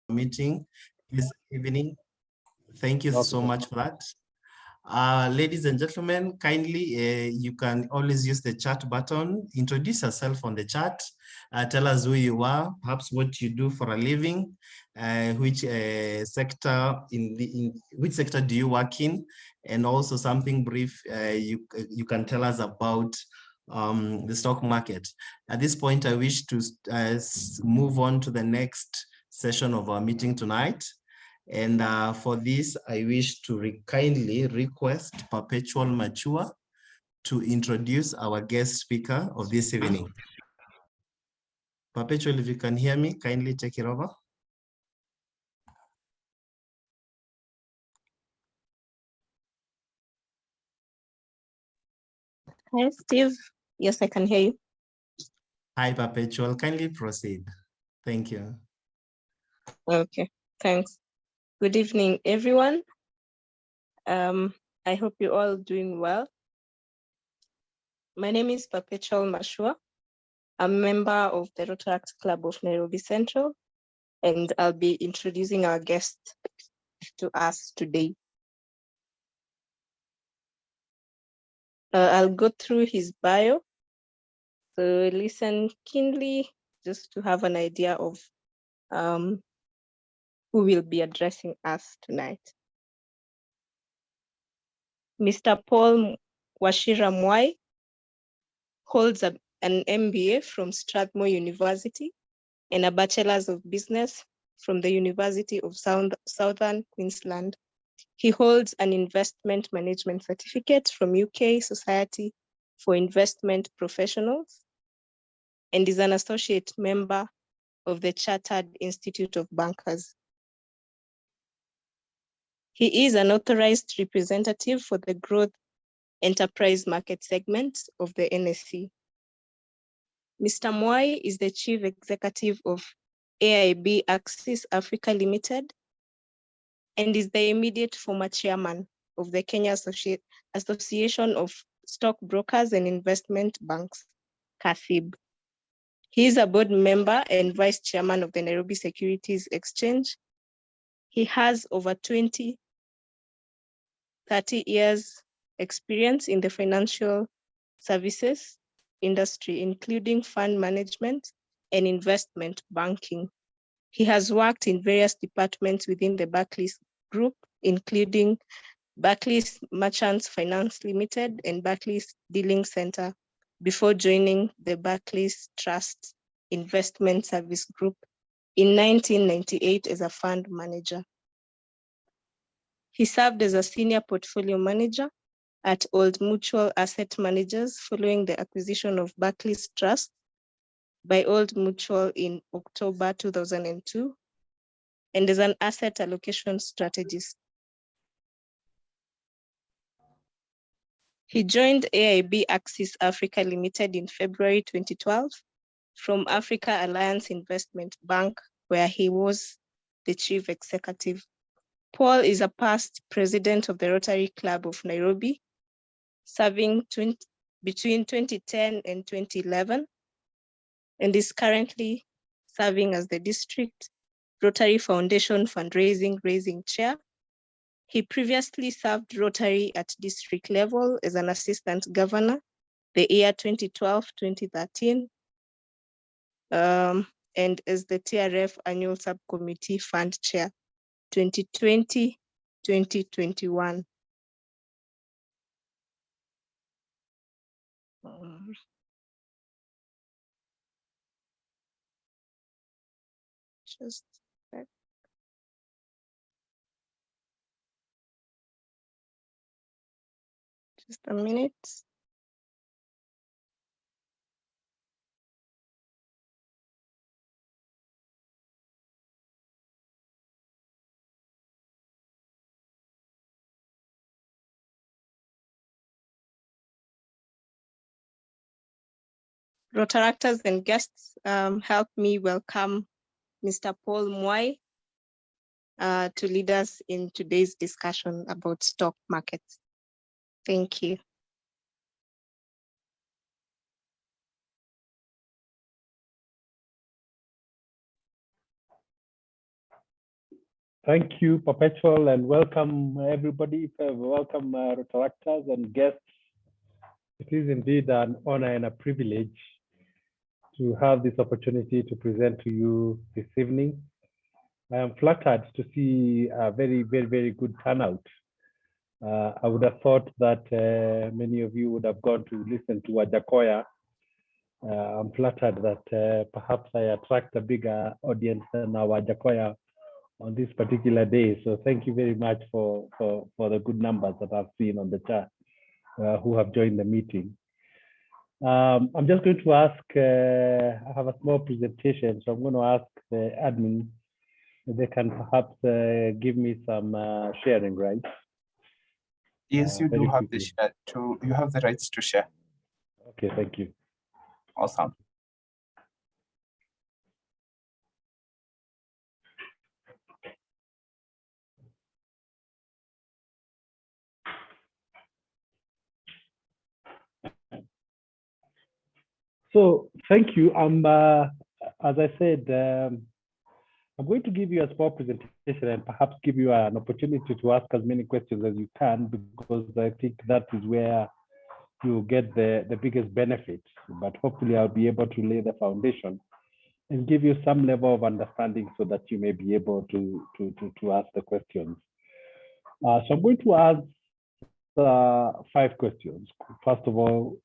meeting this evening. Thank you so much for that. Ladies and gentlemen, kindly, you can always use the chat button. Introduce yourself on the chat. Tell us who you are, perhaps what you do for a living, which sector which sector do you work in, and also something brief you can tell us about the stock market. At this point, I wish to move on to the next session of our meeting tonight. And for this, I wish to kindly request Perpetual Mature to introduce our guest speaker of this evening. Perpetual, if you can hear me, kindly take it over. Hi, Steve. Yes, I can hear you. Hi, Perpetual. Kindly proceed. Thank you. Okay, thanks. Good evening, everyone. I hope you're all doing well. My name is Perpetual Mashua. I'm a member of the Rotaract Club of Nairobi Central, and I'll be introducing our guest to us today. I'll go through his bio, so listen keenly just to have an idea of who will be addressing us tonight. Mr. Paul Mwai holds an MBA from Strathmore University and a Bachelor's of Business from the University of Southern Queensland. He holds an Investment Management Certificate from UK Society for Investment Professionals and is an associate member of the Chartered Institute of Bankers. He is an authorized representative for the Growth Enterprise Market segment of the NSC. Mr. Mwai is the Chief Executive of AIB-AXYS Africa Limited and is the immediate former chairman of the Kenya Association of Stockbrokers and Investment Banks, KASIB. He is a board member and vice chairman of the Nairobi Securities Exchange. He has over 30 years experience in the financial services industry, including fund management and investment banking. He has worked in various departments within the Barclays Group, including Barclays Merchants Finance Limited and Barclays Dealing Center, before joining the Barclays Trust Investment Service Group in 1998 as a fund manager. He served as a senior portfolio manager at Old Mutual Asset Managers following the acquisition of Barclays Trust by Old Mutual in October 2002, and as an asset allocation strategist. He joined AIB-AXYS Africa Limited in February 2012 from Africa Alliance Investment Bank, where he was the chief executive. Paul is a past president of the Rotary Club of Nairobi, serving between 2010 and 2011, and is currently serving as the District Rotary Foundation Fundraising Chair. He previously served Rotary at district level as an assistant governor the year 2012-2013, and as the TRF Annual Subcommittee Fund Chair 2020-2021. Just a minute. Rotaractors and guests, help me welcome Mr. Paul Mwai to lead us in today's discussion about stock markets. Thank you. Thank you, Perpetual, and welcome everybody. Welcome Rotaractors and guests. It is indeed an honor and a privilege to have this opportunity to present to you this evening. I am flattered to see a very, very, very good turnout. I would have thought that many of you would have gone to listen to Wajakoya. I'm flattered that perhaps I attract a bigger audience than Wajakoya on this particular day. So thank you very much for the good numbers that I've seen on the chat who have joined the meeting. I'm just going to ask, I have a small presentation, so I'm going to ask the admin if they can perhaps give me some sharing rights. Yes, you do have the share you have the rights to share. Okay, thank you. Awesome. So thank you. As I said, I'm going to give you a small presentation and perhaps give you an opportunity to ask as many questions as you can, because I think that is where you get the biggest benefit. But hopefully I'll be able to lay the foundation and give you some level of understanding so that you may be able to ask the questions. So I'm going to ask 5 questions. First of all,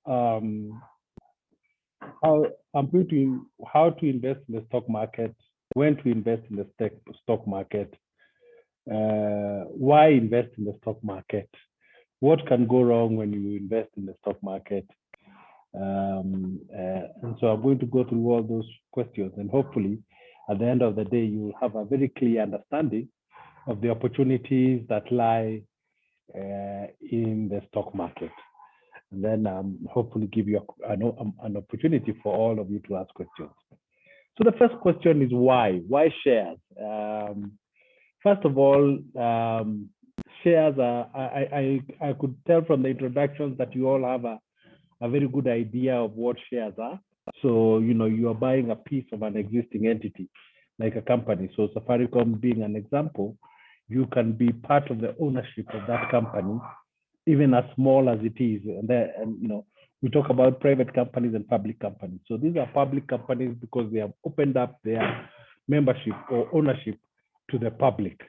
how to invest in the stock market, when to invest in the stock market, why invest in the stock market, what can go wrong when you invest in the stock market. And so I'm going to go through all those questions, and hopefully at the end of the day, you will have a very clear understanding of the opportunities that lie in the stock market. And then hopefully give you an opportunity for all of you to ask questions. So the first question is why? Why shares? First of all, shares are, I could tell from the introductions that you all have a very good idea of what shares are. So, you know, you are buying a piece of an existing entity, like a company. So Safaricom being an example, you can be part of the ownership of that company, even as small as it is. And you know, we talk about private companies and public companies. So these are public companies because they have opened up their membership or ownership to the public.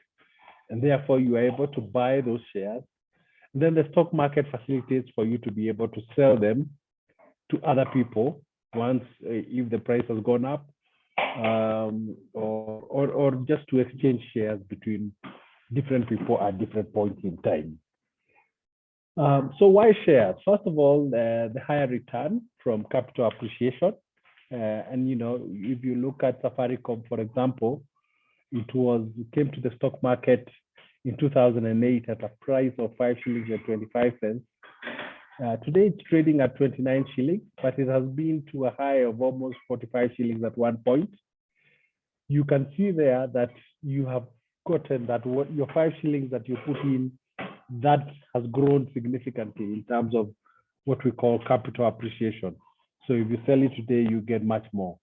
And therefore you are able to buy those shares. And then the stock market facilitates for you to be able to sell them to other people once, if the price has gone up, or just to exchange shares between different people at different points in time. So why shares? First of all, the higher return from capital appreciation. And you know, if you look at Safaricom, for example, it came to the stock market in 2008 at a price of 5 shillings and 25 cents. Today it's trading at 29 shillings, but it has been to a high of almost 45 shillings at one point. You can see there that you have gotten that what your 5 shillings that you put in, that has grown significantly in terms of what we call capital appreciation. So if you sell it today, you get much more.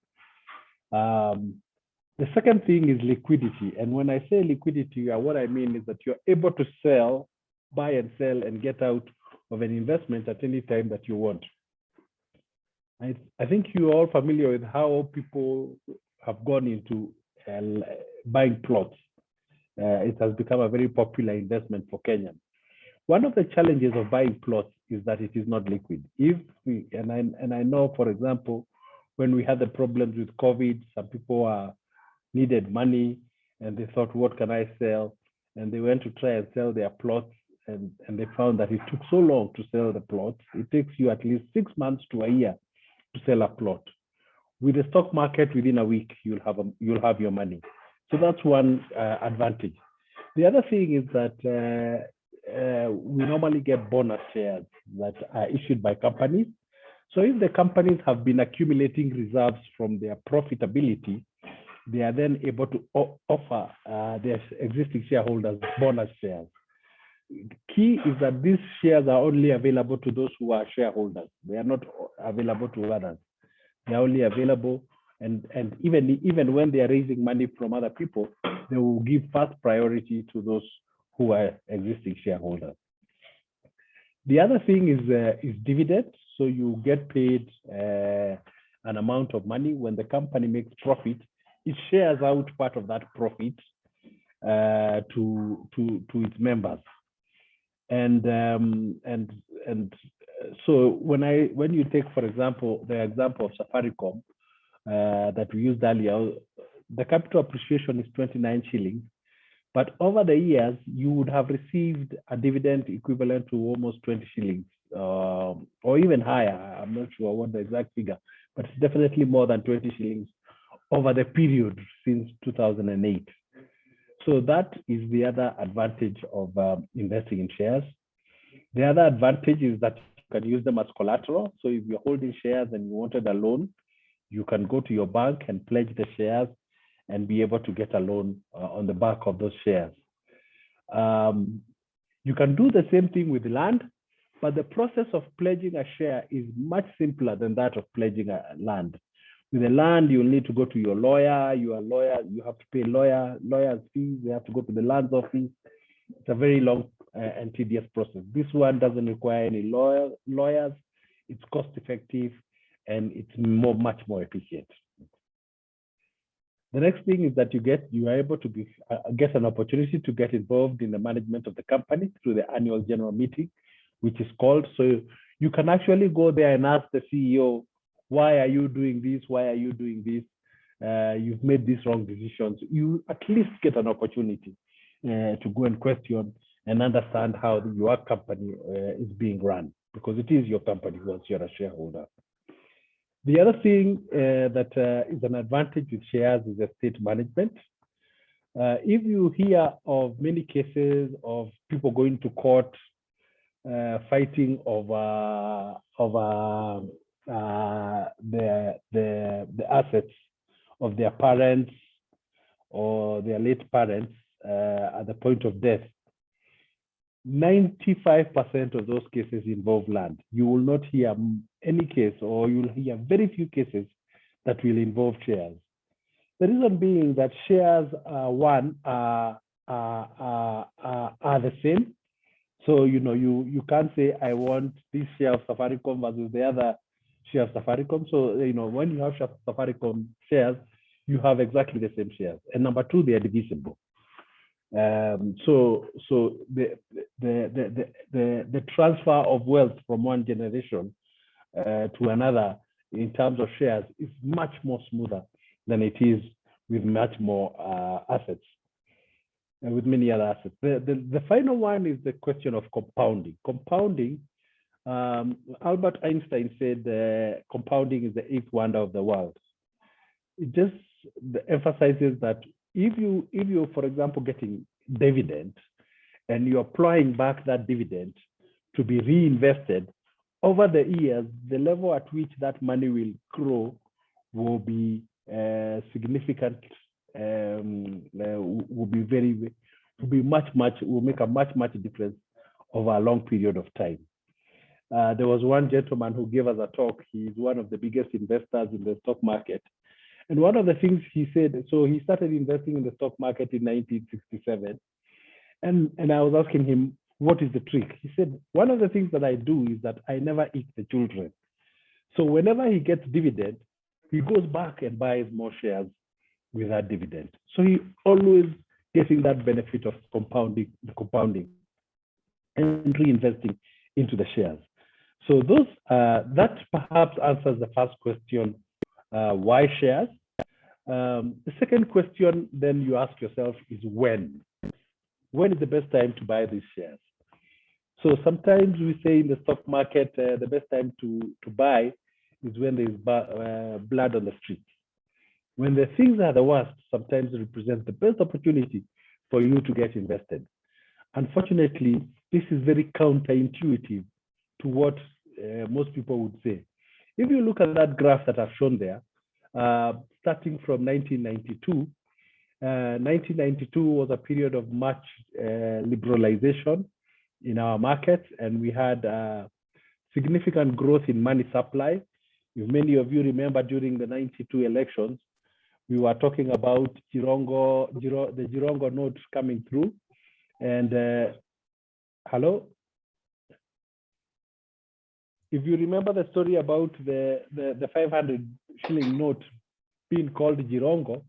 The second thing is liquidity. And when I say liquidity, what I mean is that you're able to sell, buy and sell, and get out of an investment at any time that you want. I think you're all familiar with how people have gone into buying plots. It has become a very popular investment for Kenyans. One of the challenges of buying plots is that it is not liquid. And I know, for example, when we had the problems with COVID, some people needed money and they thought, what can I sell? And they went to try and sell their plots, and they found that it took so long to sell the plots. It takes you at least 6 months to a year to sell a plot. With the stock market, within a week, you'll have your money. So that's one advantage. The other thing is that we normally get bonus shares that are issued by companies. So if the companies have been accumulating reserves from their profitability, they are then able to offer their existing shareholders bonus shares. Key is that these shares are only available to those who are shareholders. They are not available to others. They are only available And even when they are raising money from other people, they will give first priority to those who are existing shareholders. The other thing is dividends. So you get paid an amount of money when the company makes profit. It shares out part of that profit to its members. And so when you take, for example, the example of Safaricom that we used earlier, the capital appreciation is 29 shillings. But over the years, you would have received a dividend equivalent to almost 20 shillings or even higher. I'm not sure what the exact figure, but it's definitely more than 20 shillings over the period since 2008. So that is the other advantage of investing in shares. The other advantage is that you can use them as collateral. So if you're holding shares and you wanted a loan, you can go to your bank and pledge the shares and be able to get a loan on the back of those shares. You can do the same thing with land, but the process of pledging a share is much simpler than that of pledging a land. With the land, you'll need to go to your lawyer. You have to pay lawyer's fees. You have to go to the lands office. It's a very long and tedious process. This one doesn't require any lawyers. It's cost effective and it's much more efficient. The next thing is that you are able to get an opportunity to get involved in the management of the company through the annual general meeting, which is called. So you can actually go there and ask the CEO, why are you doing this? Why are you doing this? You've made these wrong decisions. You at least get an opportunity to go and question and understand how your company is being run, because it is your company once you're a shareholder. The other thing that is an advantage with shares is estate management. If you hear of many cases of people going to court fighting over the assets of their parents or their late parents at the point of death, 95% of those cases involve land. You will not hear any case, or you'll hear very few cases that will involve shares. The reason being that shares are the same. So you can't say I want this share of Safaricom versus the other share of Safaricom. So when you have Safaricom shares, you have exactly the same shares. And number two, they are divisible. So the transfer of wealth from one generation to another in terms of shares is much more smoother than it is with much more assets and with many other assets. The final one is the question of compounding. Compounding, Albert Einstein said compounding is the eighth wonder of the world. It just emphasizes that if you, for example, getting dividend and you're applying back that dividend to be reinvested, over the years, the level at which that money will grow will be significant, will make a much difference over a long period of time. There was one gentleman who gave us a talk. He's one of the biggest investors in the stock market. And one of the things he said, so he started investing in the stock market in 1967. And I was asking him, what is the trick? He said, one of the things that I do is that I never eat the children. So whenever he gets dividend, he goes back and buys more shares with that dividend. So he always getting that benefit of compounding and reinvesting into the shares. So those that perhaps answers the first question, why shares? The second question then you ask yourself is when? When is the best time to buy these shares? So sometimes we say in the stock market, the best time to buy is when there is blood on the street. When the things are the worst, sometimes it represents the best opportunity for you to get invested. Unfortunately, this is very counterintuitive to what most people would say. If you look at that graph that I've shown there, starting from 1992, 1992 was a period of much liberalization in our markets, and we had significant growth in money supply. If many of you remember during the 92 elections, we were talking about the Jirongo note coming through. And hello? If you remember the story about the 500 shilling note being called Jirongo,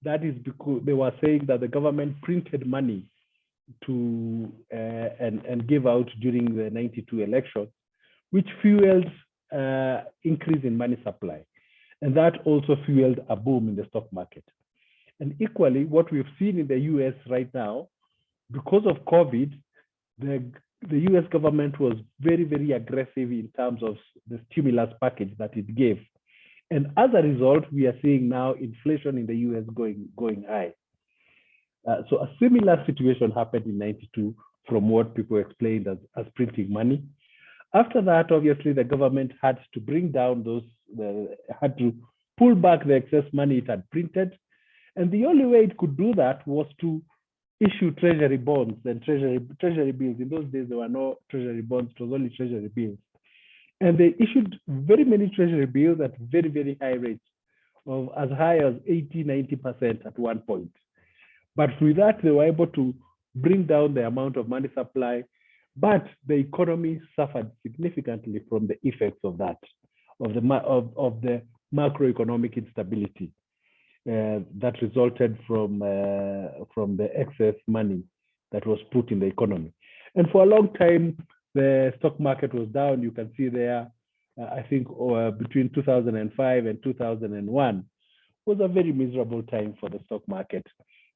that is because they were saying that the government printed money to and gave out during the 92 election, which fueled increase in money supply. And that also fueled a boom in the stock market. And equally, what we've seen in the US right now, because of COVID, the US government was very, very aggressive in terms of the stimulus package that it gave. And as a result, we are seeing now inflation in the US going high. So a similar situation happened in 92 from what people explained as printing money. After that, obviously, the government had to bring down had to pull back the excess money it had printed. And the only way it could do that was to issue treasury bonds and treasury bills. In those days, there were no treasury bonds, it was only treasury bills. And they issued very many treasury bills at very, very high rates of as high as 80, 90% at one point. But with that, they were able to bring down the amount of money supply, but the economy suffered significantly from the effects of that, of the macroeconomic instability that resulted from the excess money that was put in the economy. And for a long time, the stock market was down. You can see there, I think between 2005 and 2001 was a very miserable time for the stock market.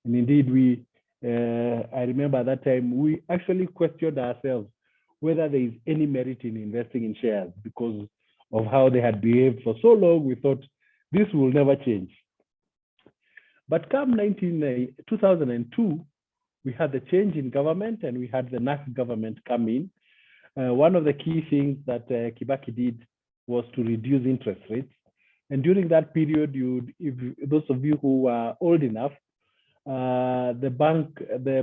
And indeed, I remember at that time, we actually questioned ourselves whether there is any merit in investing in shares because of how they had behaved for so long. We thought this will never change. But come 2002, we had the change in government and we had the NAC government come in. One of the key things that Kibaki did was to reduce interest rates. And during that period, those of you who are old enough, the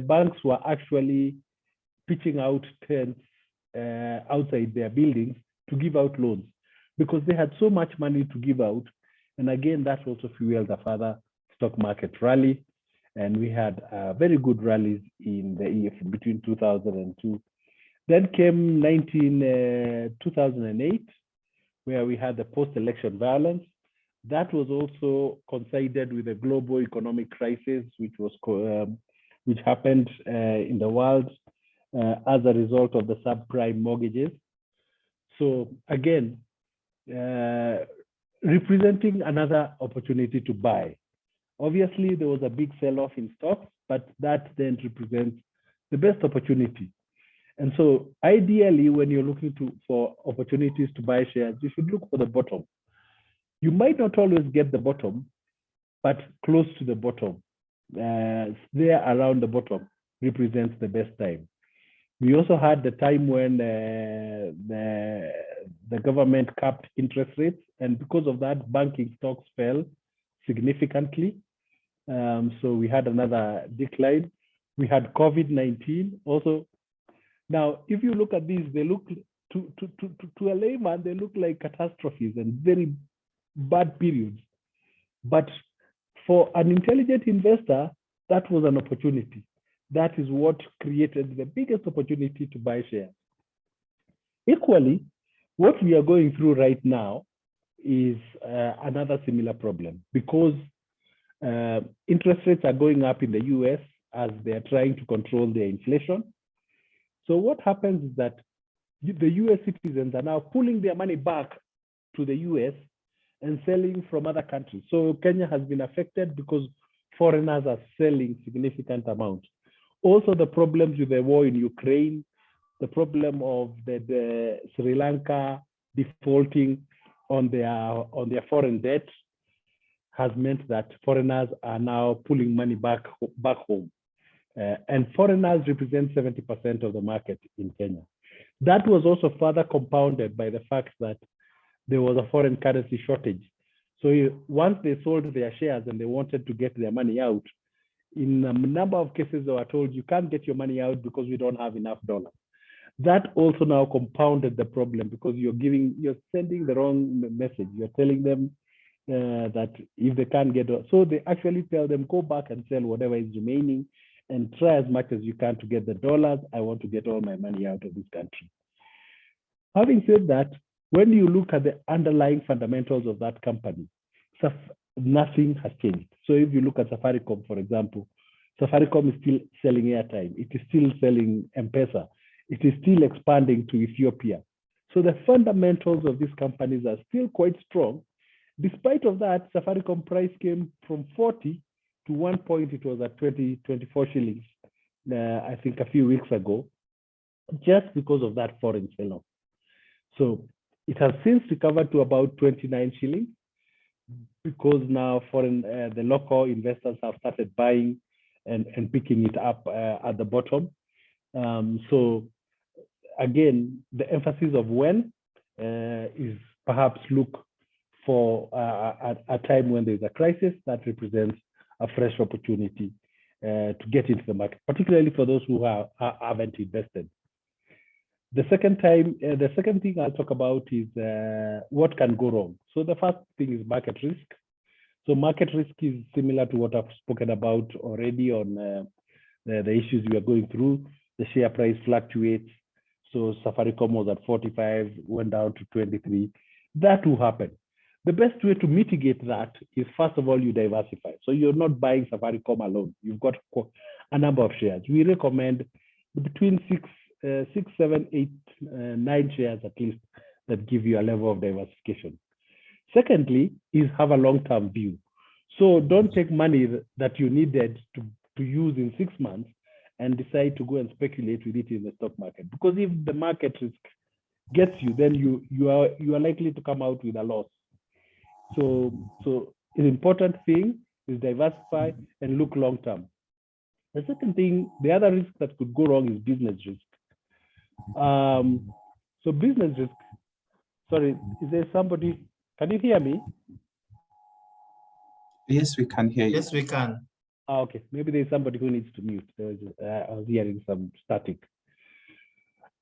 banks were actually pitching out tents outside their buildings to give out loans because they had so much money to give out. And again, that also fueled a further stock market rally. And we had very good rallies in the EF between 2002. Then came 2008, where we had the post-election violence. That was also coincided with a global economic crisis, which happened in the world as a result of the subprime mortgages. So again, representing another opportunity to buy. Obviously, there was a big sell-off in stocks, but that then represents the best opportunity. And so ideally, when you're looking for opportunities to buy shares, you should look for the bottom. You might not always get the bottom, but close to the bottom, there around the bottom represents the best time. We also had the time when the government capped interest rates, and because of that, banking stocks fell significantly. So we had another decline. We had COVID-19 also. Now, if you look at these, they look to a layman, they look like catastrophes and very bad periods. But for an intelligent investor, that was an opportunity. That is what created the biggest opportunity to buy shares. Equally, what we are going through right now is another similar problem because interest rates are going up in the US as they are trying to control their inflation. So what happens is that the US citizens are now pulling their money back to the US and selling from other countries. So Kenya has been affected because foreigners are selling significant amounts. Also the problems with the war in Ukraine, the problem of the Sri Lanka defaulting on their foreign debt has meant that foreigners are now pulling money back home. And foreigners represent 70% of the market in Kenya. That was also further compounded by the fact that there was a foreign currency shortage. So once they sold their shares and they wanted to get their money out, in a number of cases they were told, you can't get your money out because we don't have enough dollars. That also now compounded the problem because you're sending the wrong message. You're telling them that if they can't get, so they actually tell them, go back and sell whatever is remaining and try as much as you can to get the dollars. I want to get all my money out of this country. Having said that, when you look at the underlying fundamentals of that company, nothing has changed. So if you look at Safaricom, for example, Safaricom is still selling airtime. It is still selling M-Pesa. It is still expanding to Ethiopia. So the fundamentals of these companies are still quite strong. Despite of that, Safaricom price came from 40 to one point, it was at 24 shillings, I think a few weeks ago, just because of that foreign sell-off. So it has since recovered to about 29 shillings because now the local investors have started buying and picking it up at the bottom. So again, the emphasis of when is perhaps look for a time when there's a crisis that represents a fresh opportunity to get into the market, particularly for those who haven't invested. The second thing I'll talk about is what can go wrong. So the first thing is market risk. So market risk is similar to what I've spoken about already on the issues we are going through. The share price fluctuates. So Safaricom was at 45, went down to 23. That will happen. The best way to mitigate that is, first of all, you diversify. So you're not buying Safaricom alone. You've got a number of shares. We recommend between 6, 7, 8, 9 shares at least that give you a level of diversification. Secondly, is have a long-term view. So don't take money that you needed to use in 6 months and decide to go and speculate with it in the stock market. Because if the market risk gets you, then you are likely to come out with a loss. So an important thing is diversify and look long term. The second thing, the other risk that could go wrong is business risk. So business risk, sorry, is there somebody, can you hear me? Yes, we can hear you. Yes, we can. Okay, maybe there's somebody who needs to mute. I was hearing some static.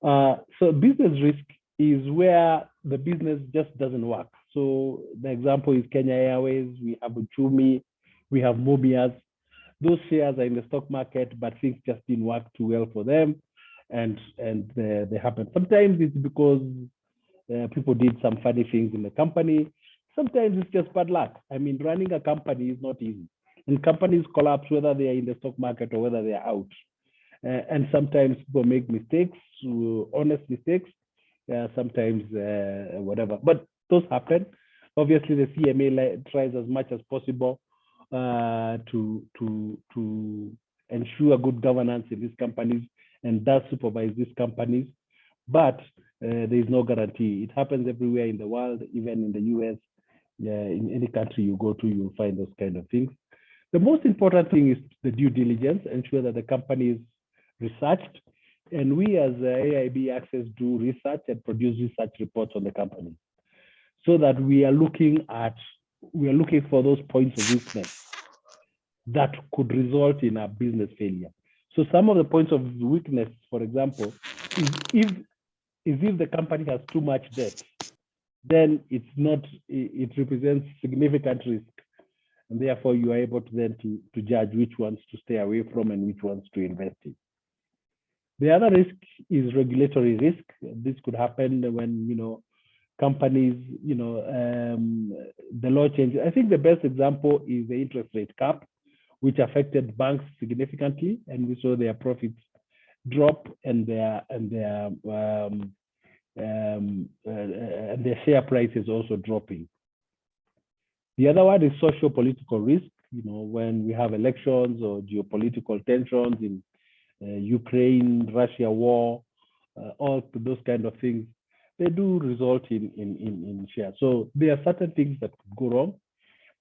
So business risk is where the business just doesn't work. So the example is Kenya Airways, we have Uchumi, we have Mobias. Those shares are in the stock market, but things just didn't work too well for them, and they happen. Sometimes it's because people did some funny things in the company. Sometimes it's just bad luck. I mean, running a company is not easy. And companies collapse whether they are in the stock market or whether they are out. And sometimes people make mistakes, honest mistakes, sometimes whatever. But those happen. Obviously, the CMA tries as much as possible to ensure good governance in these companies and does supervise these companies. But there is no guarantee. It happens everywhere in the world, even in the US. In any country you go to, you'll find those kind of things. The most important thing is the due diligence, ensure that the company is researched. And we as AIB-AXYS do research and produce research reports on the company, so that we are looking for those points of weakness that could result in a business failure. So some of the points of weakness, for example, is if the company has too much debt, then it represents significant risk. And therefore you are able to then to judge which ones to stay away from and which ones to invest in. The other risk is regulatory risk. This could happen when, companies, the law changes. I think the best example is the interest rate cap, which affected banks significantly, and we saw their profits drop and their share price is also dropping. The other one is socio-political risk. When we have elections or geopolitical tensions in Ukraine, Russia war, all those kind of things, they do result in shares. So there are certain things that could go wrong,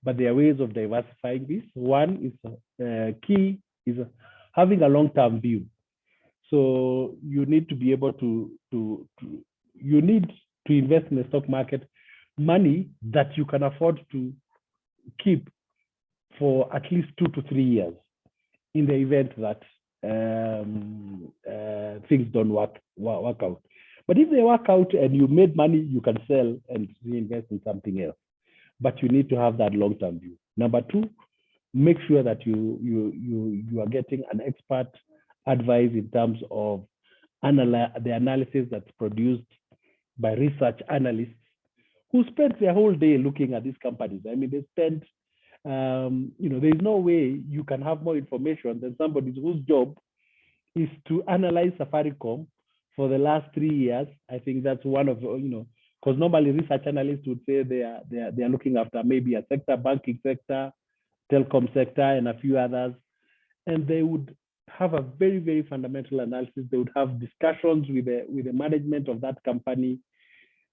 but there are ways of diversifying this. One is key is having a long-term view. So you need to be able you need to invest in the stock market money that you can afford to keep for at least 2 to 3 years in the event that things don't work out. But if they work out and you made money, you can sell and reinvest in something else. But you need to have that long-term view. Number two, make sure that you are getting an expert advice in terms of the analysis that's produced by research analysts who spend their whole day looking at these companies. I mean, they spend, there's no way you can have more information than somebody whose job is to analyze Safaricom for the last 3 years. I think that's one of, because normally research analysts would say they are looking after maybe a sector, banking sector, telecom sector, and a few others. And they would have a very, very fundamental analysis. They would have discussions with the management of that company.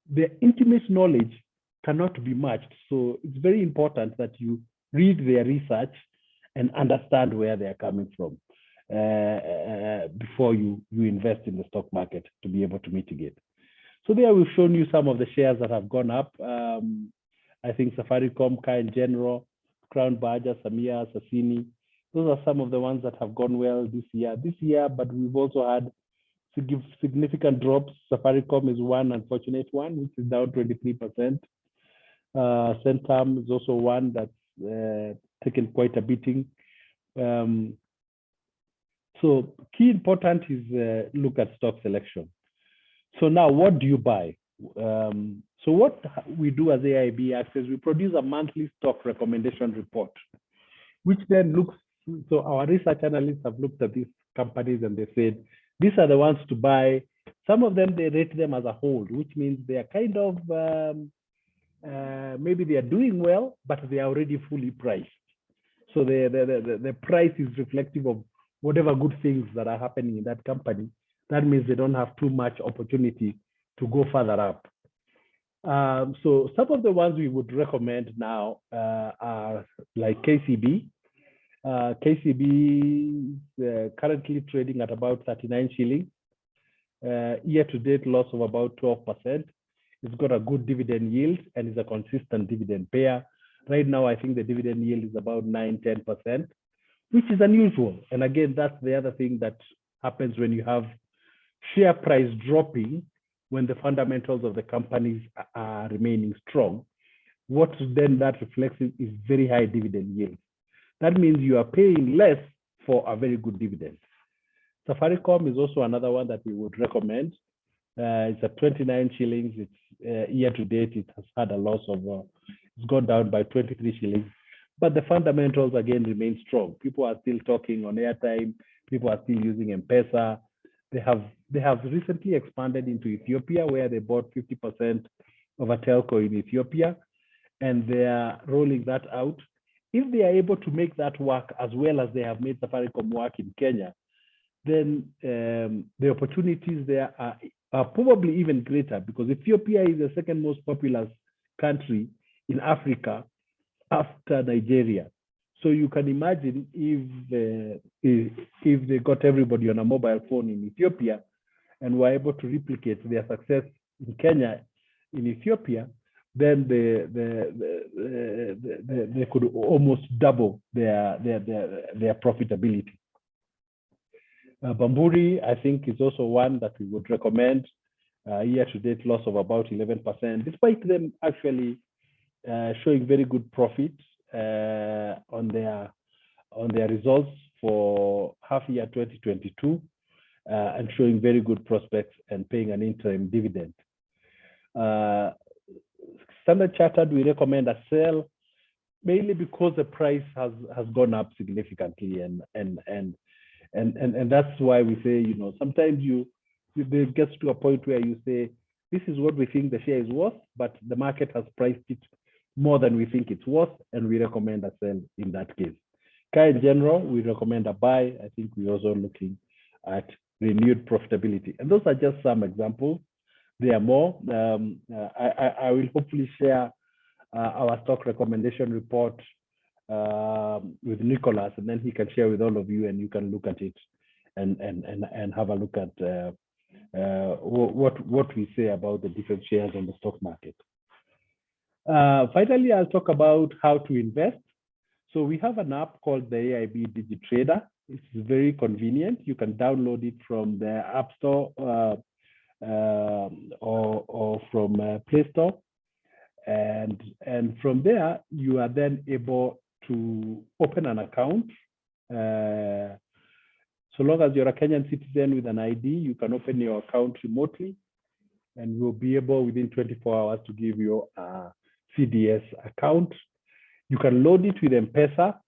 Their intimate knowledge cannot be matched. So it's very important that you read their research and understand where they are coming from before you invest in the stock market to be able to mitigate. So there we've shown you some of the shares that have gone up. I think Safaricom, Car in general, Crown Baja, Samia, Sasini, those are some of the ones that have gone well this year, but we've also had significant drops. Safaricom is one unfortunate one, which is down 23%. Centum is also one that's taken quite a beating. So key important is look at stock selection. So now what do you buy? So what we do as AIB-AXYS, we produce a monthly stock recommendation report, which then looks, so our research analysts have looked at these companies and they said, these are the ones to buy. Some of them, they rate them as a whole, which means they are kind of, maybe they are doing well, but they are already fully priced. So the price is reflective of whatever good things that are happening in that company. That means they don't have too much opportunity to go further up. So some of the ones we would recommend now are like KCB. KCB is currently trading at about 39 shillings. Year-to-date loss of about 12%. It's got a good dividend yield and is a consistent dividend payer. Right now, I think the dividend yield is about 9–10%, which is unusual. And again, that's the other thing that happens when you have share price dropping when the fundamentals of the companies are remaining strong. What then that reflects is very high dividend yield. That means you are paying less for a very good dividend. Safaricom is also another one that we would recommend. It's at 29 shillings. It's year to date, it has had a loss of, it's gone down by 23 shillings. But the fundamentals again remain strong. People are still talking on airtime. People are still using M-Pesa. They have recently expanded into Ethiopia, where they bought 50% of a telco in Ethiopia, and they are rolling that out. If they are able to make that work as well as they have made Safaricom work in Kenya, then the opportunities there are probably even greater, because Ethiopia is the second most populous country in Africa after Nigeria. So you can imagine if they got everybody on a mobile phone in Ethiopia and were able to replicate their success in Kenya, in Ethiopia, then they could almost double their profitability. Bamburi, I think, is also one that we would recommend. Year-to-date loss of about 11%, despite them actually showing very good profits on their results for half year 2022 and showing very good prospects and paying an interim dividend. Standard Chartered, we recommend a sell, mainly because the price has gone up significantly, and that's why we say, sometimes it gets to a point where you say, this is what we think the share is worth, but the market has priced it more than we think it's worth, and we recommend a sell in that case. Car in general, we recommend a buy. I think we're also looking at renewed profitability. And those are just some examples. There are more. I will hopefully share our stock recommendation report with Nicholas, and then he can share with all of you, and you can look at it and have a look at what we say about the different shares on the stock market. Finally, I'll talk about how to invest. So we have an app called the AIB DigiTrader. It's very convenient. You can download it from the App Store or from Play Store. And from there, you are then able to open an account. So long as you're a Kenyan citizen with an ID, you can open your account remotely, and we'll be able within 24 hours to give you a CDS account. You can load it with M-Pesa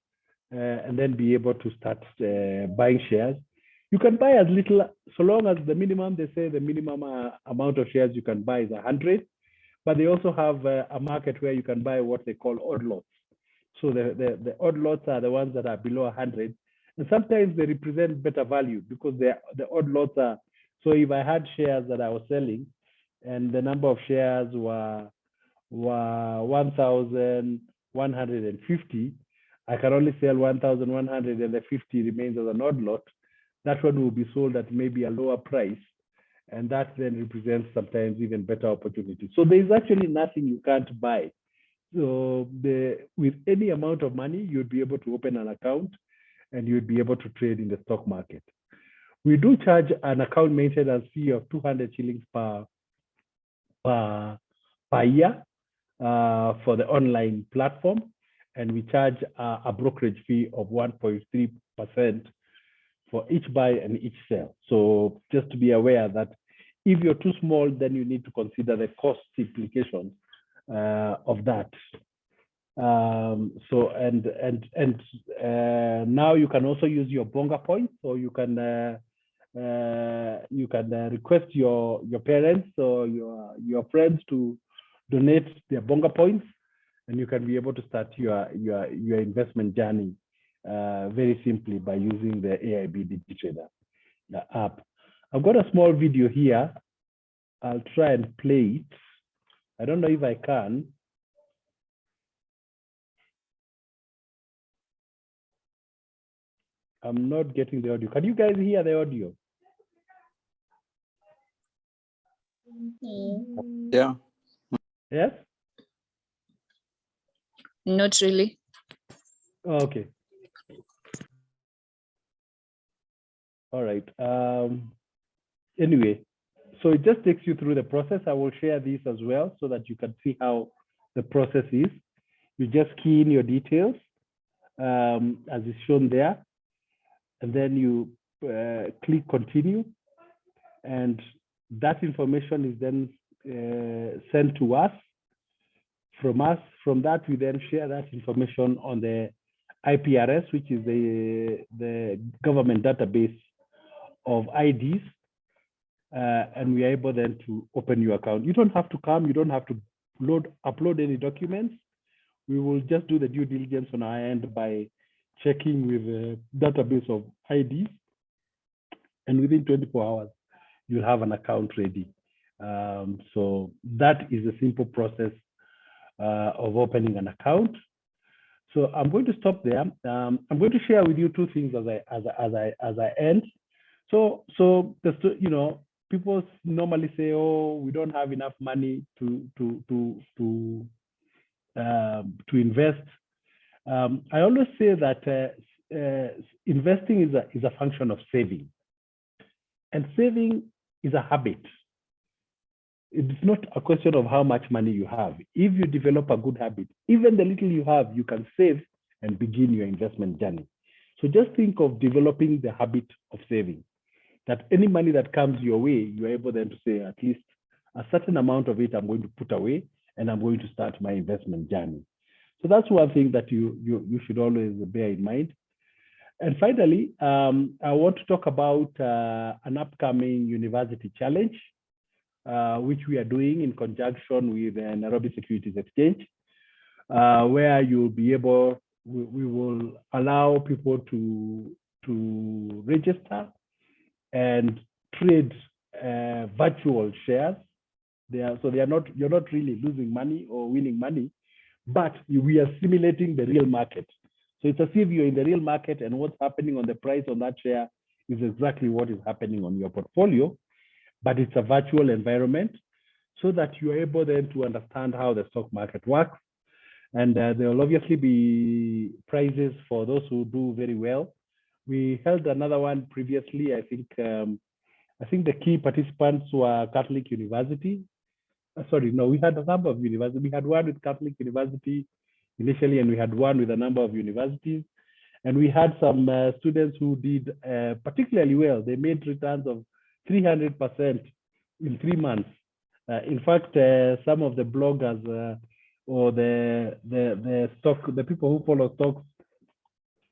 and then be able to start buying shares. You can buy as little, so long as the minimum, they say the minimum amount of shares you can buy is 100, but they also have a market where you can buy what they call odd lots. So the odd lots are the ones that are below 100, and sometimes they represent better value because the odd lots are, so if I had shares that I was selling and the number of shares were 1,150, I can only sell 1,100 and the 50 remains as an odd lot. That one will be sold at maybe a lower price, and that then represents sometimes even better opportunities. So there's actually nothing you can't buy. So with any amount of money, you'd be able to open an account and you'd be able to trade in the stock market. We do charge an account maintenance fee of 200 shillings per year for the online platform, and we charge a brokerage fee of 1.3% for each buy and each sell. So just to be aware that if you're too small, then you need to consider the cost implications of that. Now you can also use your bonga points, or you can request your parents or your friends to donate their bonga points, and you can be able to start your investment journey very simply by using the AIB DigiTrader app. I've got a small video here. I'll try and play it. I don't know if I can. I'm not getting the audio. Can you guys hear the audio? Yeah. Yes? Not really. Okay. All right. Anyway, so it just takes you through the process. I will share this as well so that you can see how the process is. You just key in your details as is shown there, and then you click continue, and that information is then sent to us. From that, we then share that information on the IPRS, which is the government database of IDs, and we are able then to open your account. You don't have to come, you don't have to upload any documents. We will just do the due diligence on our end by checking with the database of IDs, and within 24 hours, you'll have an account ready. So that is a simple process of opening an account. So I'm going to stop there. I'm going to share with you two things as I end. So just to, people normally say, "Oh, we don't have enough money to invest." I always say that investing is a function of saving, and saving is a habit. It's not a question of how much money you have. If you develop a good habit, even the little you have, you can save and begin your investment journey. So just think of developing the habit of saving, that any money that comes your way, you're able then to say, at least a certain amount of it I'm going to put away, and I'm going to start my investment journey. So that's one thing that you should always bear in mind. And finally, I want to talk about an upcoming university challenge, which we are doing in conjunction with the Nairobi Securities Exchange, where you'll be able, we will allow people to register and trade virtual shares. You're not really losing money or winning money, but we are simulating the real market. So it's as if you're in the real market, and what's happening on the price on that share is exactly what is happening on your portfolio, but it's a virtual environment, so that you're able then to understand how the stock market works. And there will obviously be prizes for those who do very well, We held another one previously. I think the key participants were Catholic University. Sorry, no, we had a number of universities. We had one with Catholic University initially, and we had one with a number of universities. And we had some students who did particularly well. They made returns of 300% in 3 months. In fact, some of the bloggers or the people who follow stocks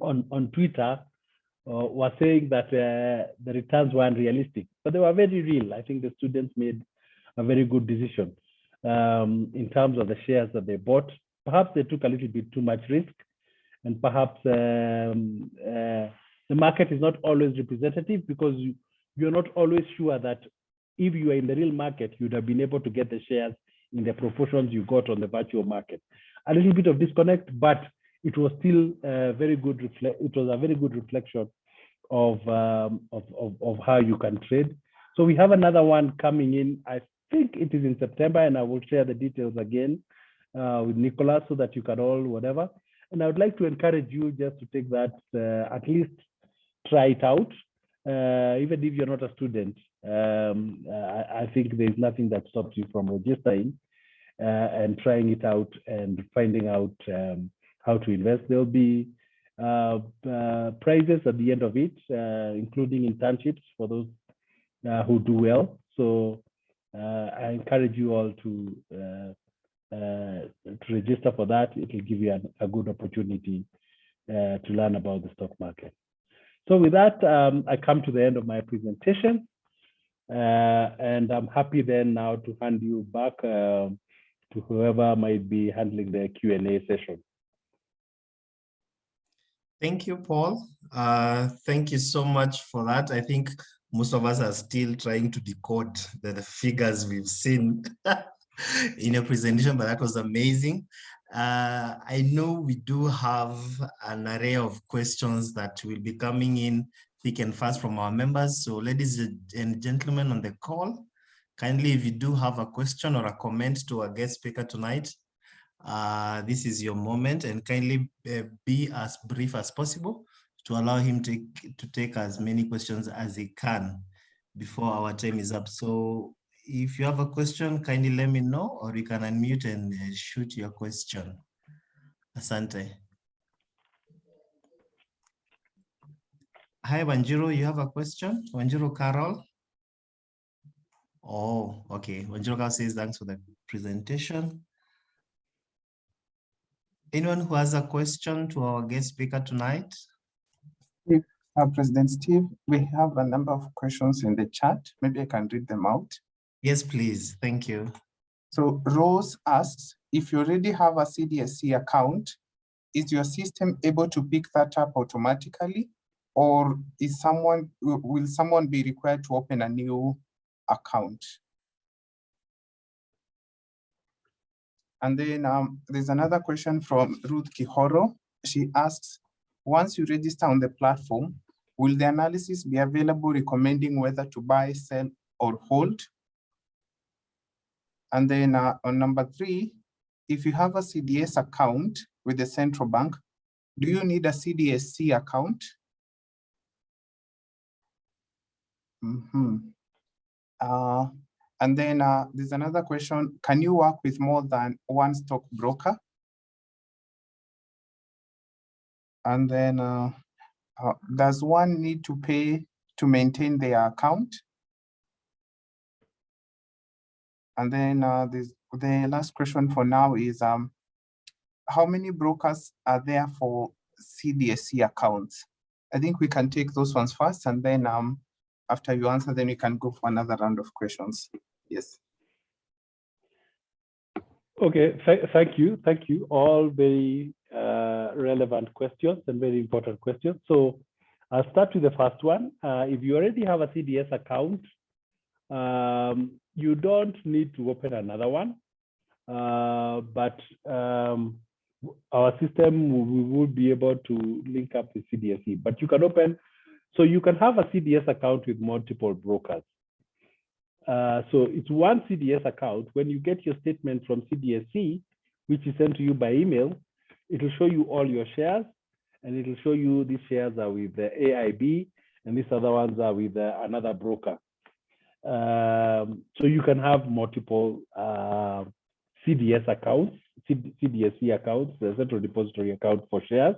on Twitter were saying that the returns were unrealistic, but they were very real. I think the students made a very good decision in terms of the shares that they bought. Perhaps they took a little bit too much risk, and perhaps the market is not always representative, because you're not always sure that if you are in the real market, you'd have been able to get the shares in the proportions you got on the virtual market. A little bit of disconnect, but it was still a very good reflection of how you can trade. So we have another one coming in. I think it is in September, and I will share the details again with Nicolas so that you can all whatever. And I would like to encourage you just to take that, at least try it out, even if you're not a student. I think there's nothing that stops you from registering and trying it out and finding out how to invest. There'll be prizes at the end of it, including internships for those who do well. So I encourage you all to register for that. It will give you a good opportunity to learn about the stock market. So with that, I come to the end of my presentation, and I'm happy then now to hand you back to whoever might be handling the Q&A session. Thank you, Paul. Thank you so much for that. I think most of us are still trying to decode the figures we've seen in your presentation, but that was amazing. I know we do have an array of questions that will be coming in thick and fast from our members. So ladies and gentlemen on the call, kindly, if you do have a question or a comment to our guest speaker tonight, this is your moment, and kindly be as brief as possible to allow him to take as many questions as he can before our time is up. So if you have a question, kindly let me know, or you can unmute and shoot your question. Asante. Hi, Wanjiro, you have a question? Wanjiro Carol? Oh, okay. Wanjiro Carol says thanks for the presentation. Anyone who has a question to our guest speaker tonight? President Steve, we have a number of questions in the chat. Maybe I can read them out. Yes, please. Thank you. So Rose asks, if you already have a Cdsc account, is your system able to pick that up automatically, or will someone be required to open a new account? And then there's another question from Ruth Kihoro. She asks, once you register on the platform, will the analysis be available recommending whether to buy, sell, or hold? And then on number 3, if you have a CDS account with the central bank, do you need a Cdsc account? And then there's another question, can you work with more than one stockbroker? And then does one need to pay to maintain their account? And then the last question for now is, how many brokers are there for Cdsc accounts? I think we can take those ones first, and then after you answer, then we can go for another round of questions. Yes. Okay, thank you. Thank you. All very relevant questions and very important questions. So I'll start with the first one. If you already have a CDS account, you don't need to open another one, but our system, we will be able to link up with CDSC, but you can open, so you can have a CDS account with multiple brokers. So it's one CDS account. When you get your statement from CDSC, which is sent to you by email, it will show you all your shares, and it'll show you these shares are with the AIB, and these other ones are with another broker. So you can have multiple CDS accounts, CDSC accounts, the central depository account for shares.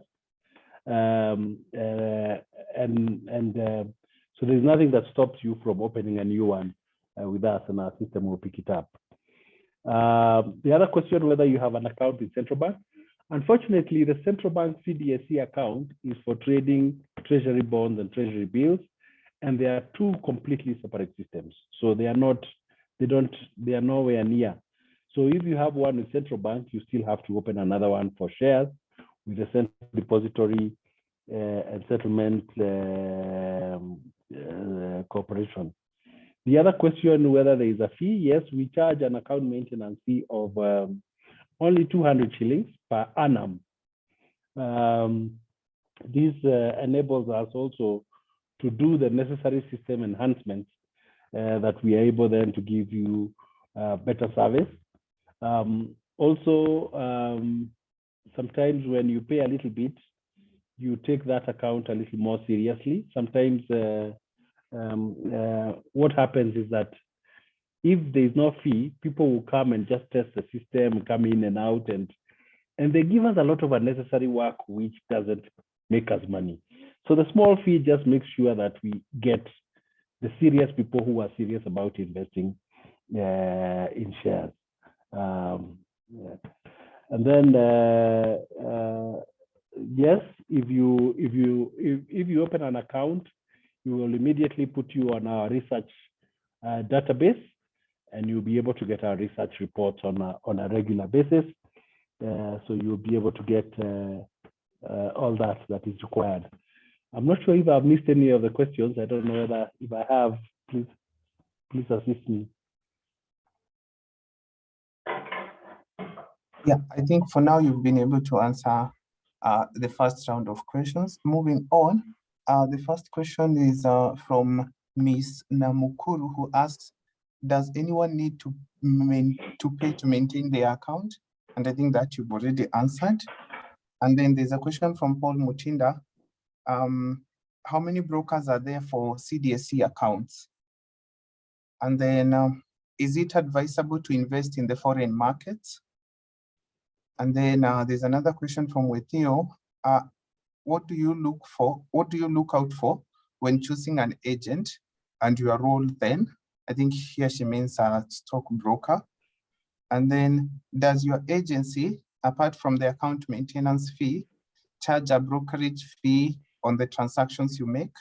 So there's nothing that stops you from opening a new one with us, and our system will pick it up. The other question, whether you have an account in central bank. Unfortunately, the central bank CDSC account is for trading treasury bonds and treasury bills, and they are two completely separate systems. So they are not, they are nowhere near. So if you have one in central bank, you still have to open another one for shares with the central depository and settlement corporation. The other question, whether there is a fee. Yes, we charge an account maintenance fee of only 200 shillings per annum. This enables us also to do the necessary system enhancements that we are able then to give you better service. Sometimes when you pay a little bit, you take that account a little more seriously. Sometimes what happens is that if there is no fee, people will come and just test the system, come in and out, and they give us a lot of unnecessary work, which doesn't make us money. So the small fee just makes sure that we get the serious people who are serious about investing in shares. And then yes, if you open an account, we will immediately put you on our research database, and you'll be able to get our research reports on a regular basis. So you'll be able to get all that is required. I'm not sure if I've missed any of the questions. I don't know whether, if I have, please assist me. Yeah, I think for now you've been able to answer the first round of questions. Moving on, the first question is from Ms. Namukuru, who asks, does anyone need to pay to maintain their account? And I think that you've already answered. And then there's a question from Paul Mutinda. How many brokers are there for CDSC accounts? And then is it advisable to invest in the foreign markets? And then there's another question from Wethio. What do you look for? What do you look out for when choosing an agent and your role then? I think here she means a stockbroker. And then does your agency, apart from the account maintenance fee, charge a brokerage fee on the transactions you make?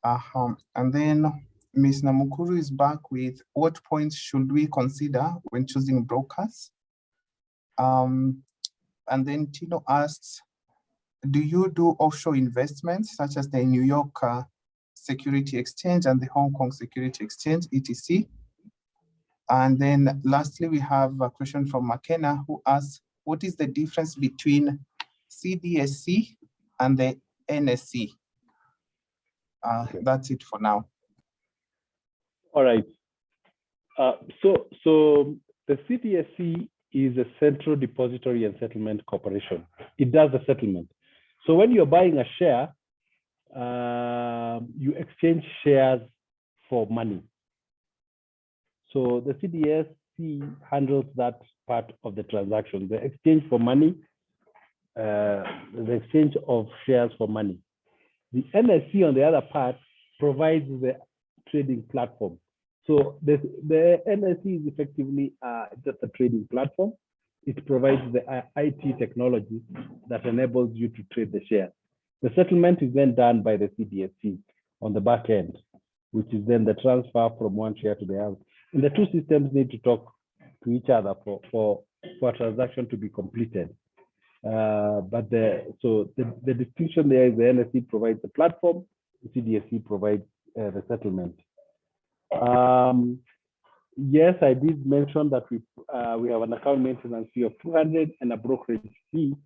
And then Ms. Namukuru is back with, what points should we consider when choosing brokers? And then Tino asks, do you do offshore investments such as the New York Security Exchange and the Hong Kong Security Exchange, etc.? And then lastly, we have a question from McKenna, who asks, what is the difference between CDSC and the NSC? That's it for now. All right. So the CDSC is a Central Depository and Settlement Corporation. It does the settlement. So when you're buying a share, you exchange shares for money. So the CDSC handles that part of the transaction, the exchange for money, the exchange of shares for money. The NSC, on the other part, provides the trading platform. So the NSC is effectively just a trading platform. It provides the IT technology that enables you to trade the shares. The settlement is then done by the CDSC on the back end, which is then the transfer from one share to the other. And the two systems need to talk to each other for a transaction to be completed. But the distinction there is the NSC provides the platform, the CDSC provides the settlement. Yes, I did mention that we have an account maintenance fee of 200 and a brokerage fee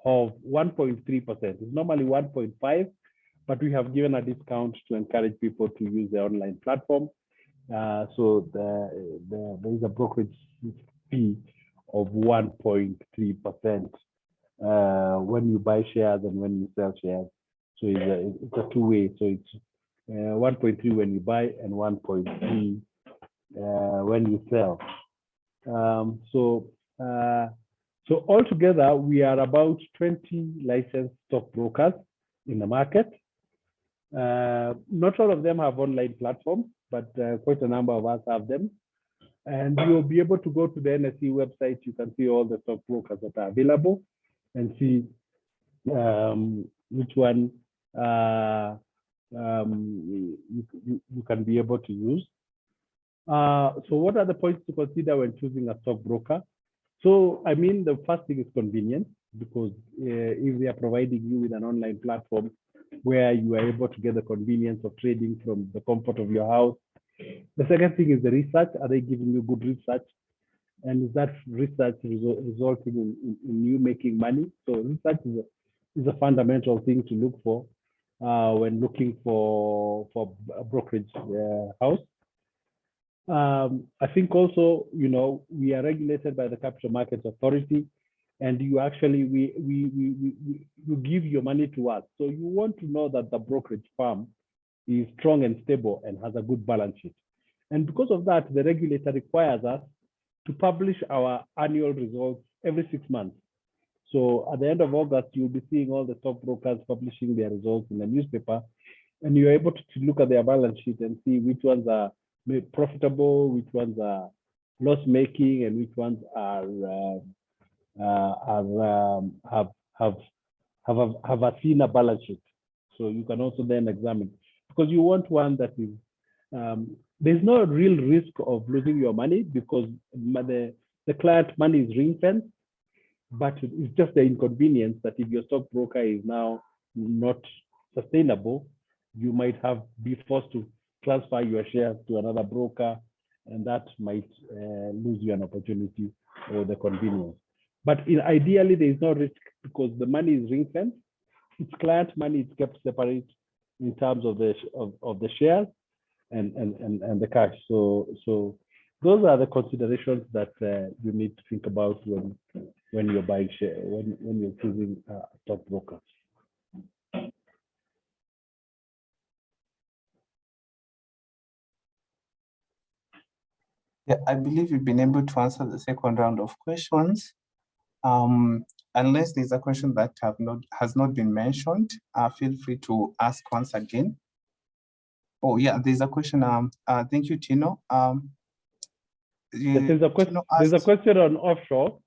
of 1.3%. It's normally 1.5, but we have given a discount to encourage people to use the online platform. So there is a brokerage fee of 1.3%. when you buy shares and when you sell shares. So it's a two-way. So it's 1.3 when you buy and 1.3 when you sell. So altogether, we are about 20 licensed stockbrokers in the market. Not all of them have online platforms, but quite a number of us have them. And you'll be able to go to the NSE website. You can see all the stockbrokers that are available and see which one you can be able to use. So what are the points to consider when choosing a stockbroker? So, I mean, the first thing is convenience, because if they are providing you with an online platform where you are able to get the convenience of trading from the comfort of your house. The second thing is the research. Are they giving you good research? And is that research resulting in you making money? So research is a fundamental thing to look for when looking for a brokerage house. I think also, you know, we are regulated by the Capital Markets Authority, and you actually, you give your money to us. So you want to know that the brokerage firm is strong and stable and has a good balance sheet. And because of that, the regulator requires us to publish our annual results every 6 months. So at the end of August, you'll be seeing all the stockbrokers publishing their results in the newspaper, and you're able to look at their balance sheet and see which ones are profitable, which ones are loss-making, and which ones have a thinner balance sheet. So you can also then examine, because you want one that is there's no real risk of losing your money, because the client money is ring-fenced, but it's just the inconvenience that if your stockbroker is now not sustainable, you might be forced to transfer your shares to another broker, and that might lose you an opportunity or the convenience. But ideally, there is no risk because the money is ring-fenced. It's client money is kept separate in terms of the shares and the cash. So those are the considerations that you need to think about when you're buying share, when you're choosing a stockbroker. Yeah, I believe you've been able to answer the second round of questions. Unless there's a question that has not been mentioned, feel free to ask once again. Oh yeah, there's a question. Thank you, Tino. There's a question on offshore.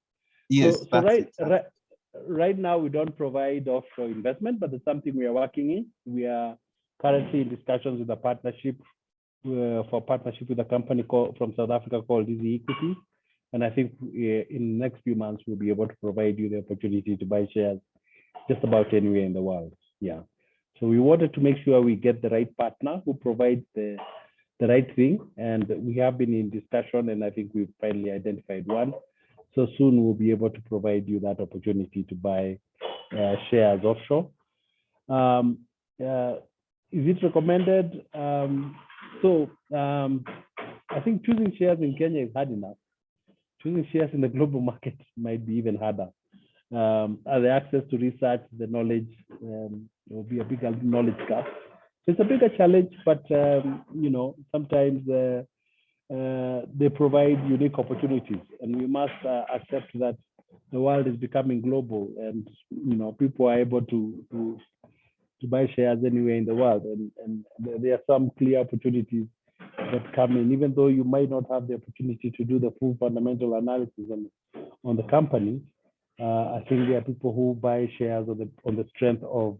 Yes, so right now we don't provide offshore investment, but it's something we are working in. We are currently in discussions with a partnership with a company from South Africa called Liquidity. And I think in the next few months, we'll be able to provide you the opportunity to buy shares just about anywhere in the world. Yeah. So we wanted to make sure we get the right partner who provides the right thing. And we have been in discussion, and I think we've finally identified one. So soon we'll be able to provide you that opportunity to buy shares offshore. Is it recommended? I think choosing shares in Kenya is hard enough. Choosing shares in the global market might be even harder. The access to research, the knowledge, there will be a bigger knowledge gap. So it's a bigger challenge, but you know, sometimes they provide unique opportunities, and we must accept that the world is becoming global, and you know, people are able to buy shares anywhere in the world, and there are some clear opportunities that come in, even though you might not have the opportunity to do the full fundamental analysis on the company. I think there are people who buy shares on the strength of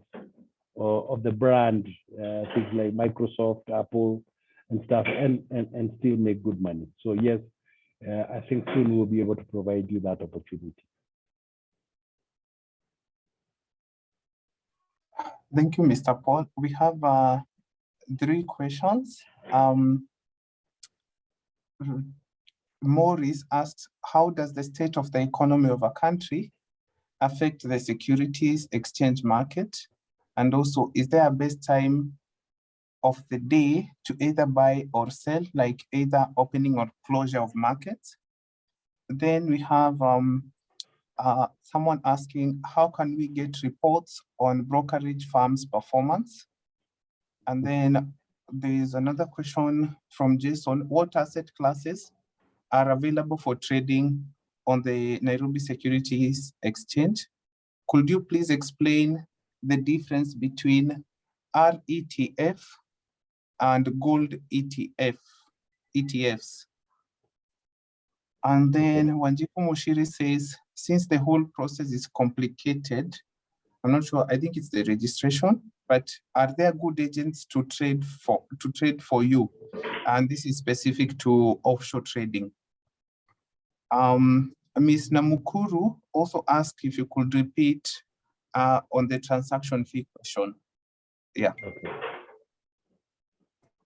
the brand, things like Microsoft, Apple, and stuff, and still make good money. So yes, I think soon we'll be able to provide you that opportunity. Thank you, Mr. Paul. We have 3 questions. Maurice asks, how does the state of the economy of a country affect the securities exchange market? And also, is there a best time of the day to either buy or sell, like either opening or closure of markets? Then we have someone asking, how can we get reports on brokerage firms' performance? And then there's another question from Jason. What asset classes are available for trading on the Nairobi Securities Exchange? Could you please explain the difference between RETF and Gold ETFs? And then Wanjiku Moshiri says, since the whole process is complicated, I'm not sure, I think it's the registration, but are there good agents to trade for you? And this is specific to offshore trading. Ms. Namukuru also asked if you could repeat on the transaction fee question. Yeah. Okay.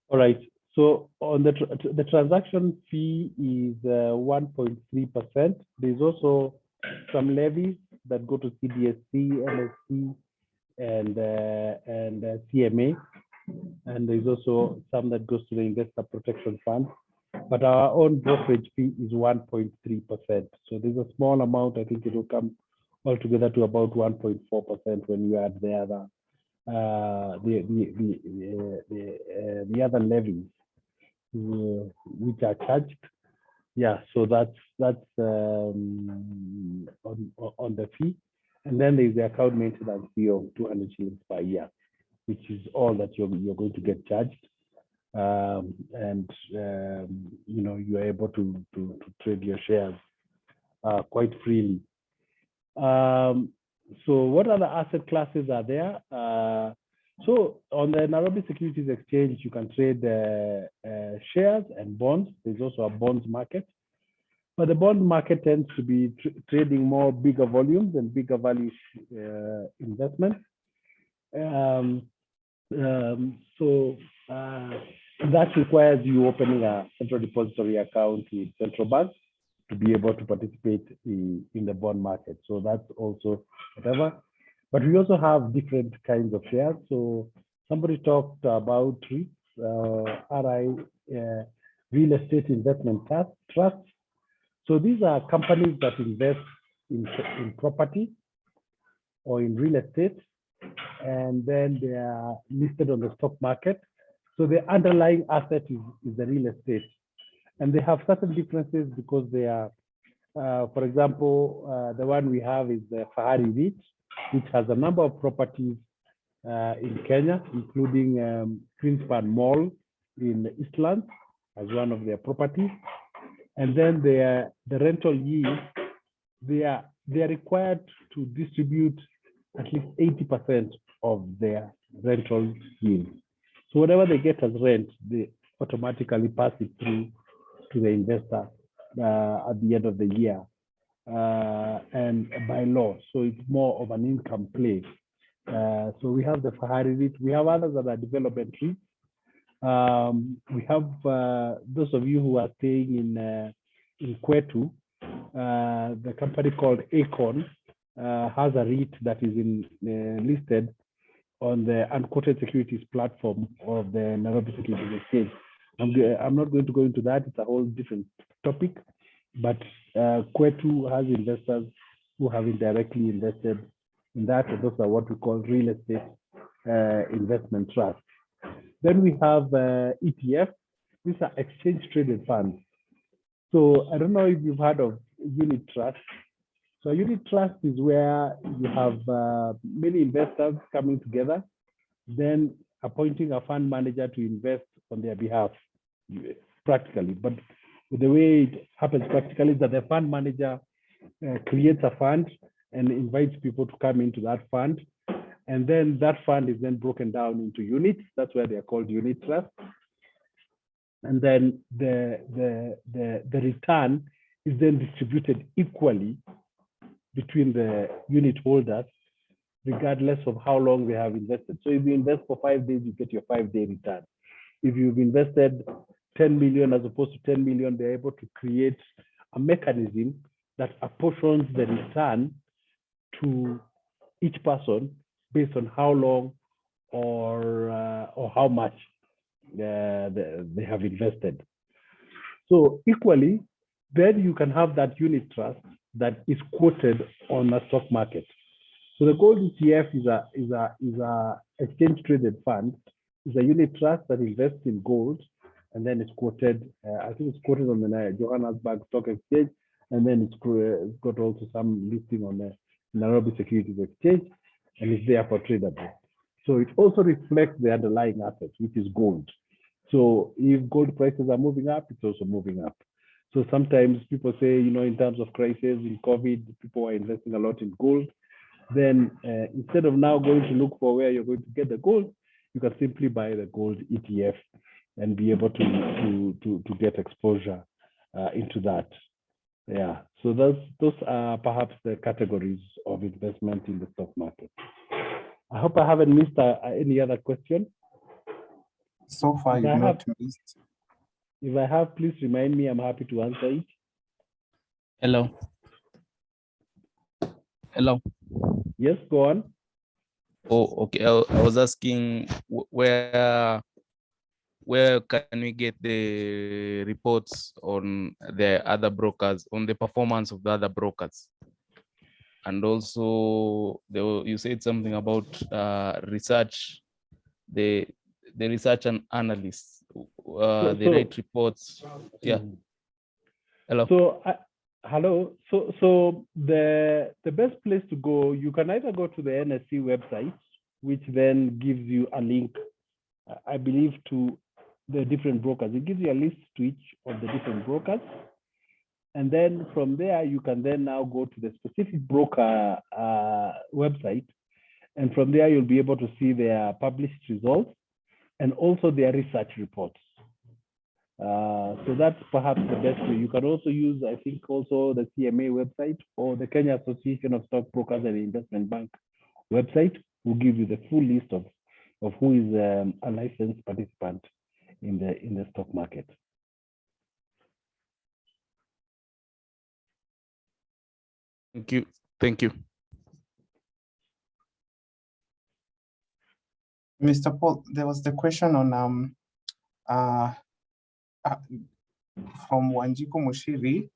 All right. So on the transaction fee is 1.3%. There's also some levies that go to Cdsc, LSC, and CMA, and there's also some that goes to the Investor Protection Fund. But our own brokerage fee is 1.3%. So there's a small amount. I think it will come altogether to about 1.4% when you add the other the other levies which are charged. Yeah, so that's on the fee. And then there's the account maintenance fee of 200 shillings per year, which is all that you're going to get charged. You know, you're able to trade your shares quite freely. So what other asset classes are there? So on the Nairobi Securities Exchange, you can trade shares and bonds. There's also a bonds market, but the bond market tends to be trading more bigger volumes and bigger value investments. That requires you opening a central depository account with central bank to be able to participate in the bond market. So that's also whatever. But we also have different kinds of shares. So somebody talked about RI, real estate investment trusts. So these are companies that invest in property or in real estate, and then they are listed on the stock market. So the underlying asset is the real estate. And they have certain differences because they are, for example, the one we have is the Fahari REIT, which has a number of properties in Kenya, including Greenspan Mall in Eastlands as one of their properties. And then the rental yield, they are required to distribute at least 80% of their rental yield. So whatever they get as rent, they automatically pass it through to the investor at the end of the year, and by law. So it's more of an income play. So we have the Fahari REIT. We have others that are development REITs. We have those of you who are staying in Kwetu, the company called Acorn has a REIT that is listed on the unquoted securities platform of the Nairobi Securities Exchange. I'm not going to go into that. It's a whole different topic. But Kwetu has investors who have indirectly invested in that. And those are what we call real estate investment trusts. Then we have ETF. These are exchange traded funds. So I don't know if you've heard of unit trust. So a unit trust is where you have many investors coming together, then appointing a fund manager to invest on their behalf, practically. But the way it happens practically is that the fund manager creates a fund and invites people to come into that fund. And then that fund is then broken down into units. That's why they are called unit trusts. And then the return is then distributed equally between the unit holders, regardless of how long they have invested. So if you invest for 5 days, you get your 5-day return. If you've invested 10 million as opposed to 10 million, they're able to create a mechanism that apportions the return to each person based on how long or how much they have invested. So equally, then you can have that unit trust that is quoted on a stock market. So the Gold ETF is a exchange traded fund. It's a unit trust that invests in gold, and then it's quoted. I think it's quoted on the Johannesburg Stock Exchange, and then it's got also some listing on the Nairobi Securities Exchange, and it's therefore tradable. So it also reflects the underlying assets, which is gold. So if gold prices are moving up, it's also moving up. So sometimes people say, in terms of crisis, in COVID, people are investing a lot in gold. Then instead of now going to look for where you're going to get the gold, you can simply buy the gold ETF and be able to get exposure into that. Yeah, so those are perhaps the categories of investment in the stock market. I hope I haven't missed any other question. So far, you've not missed. If I have, please remind me. I'm happy to answer it. Hello. Hello. Yes, go on. Oh, okay. I was asking where can we get the reports on the other brokers, on the performance of the other brokers? And also, you said something about research, the research and analysts, they write reports. Yeah. Hello. So, hello. So the best place to go, you can either go to the NSC website, which then gives you a link, I believe, to the different brokers. It gives you a list to each of the different brokers. And then from there, you can then now go to the specific broker website. And from there, you'll be able to see their published results and also their research reports. So that's perhaps the best way. You can also use, I think, also the CMA website or the Kenya Association of Stockbrokers and Investment Bank website will give you the full list of who is a licensed participant in the stock market. Thank you. Thank you. Mr. Paul, there was the question on from Wanjiku Mushiri,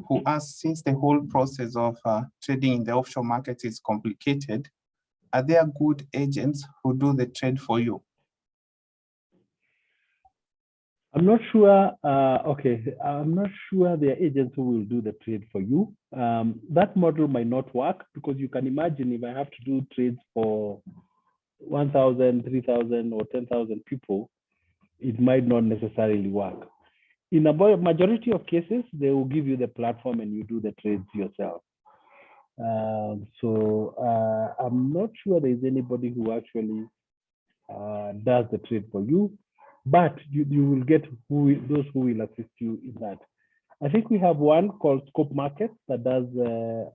who asked, since the whole process of trading in the offshore market is complicated, are there good agents who do the trade for you? I'm not sure. Okay, I'm not sure there are agents who will do the trade for you. That model might not work because you can imagine if I have to do trades for 1,000, 3,000, or 10,000 people, it might not necessarily work. In a majority of cases, they will give you the platform and you do the trades yourself. So I'm not sure there is anybody who actually does the trade for you, but you will get those who will assist you in that. I think we have one called Scope Markets that does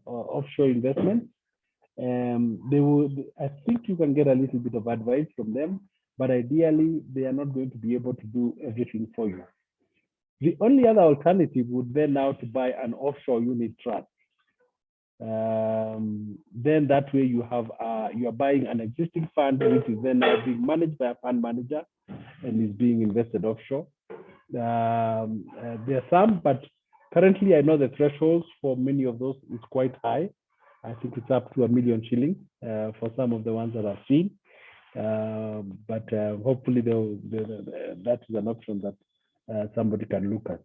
offshore investments. I think you can get a little bit of advice from them, but ideally they are not going to be able to do everything for you. The only other alternative would then now to buy an offshore unit trust. Then that way you are buying an existing fund which is then now being managed by a fund manager and is being invested offshore. There are some, but currently I know the thresholds for many of those is quite high. I think it's up to R1 million shillings for some of the ones that I've seen. But hopefully that is an option that somebody can look at.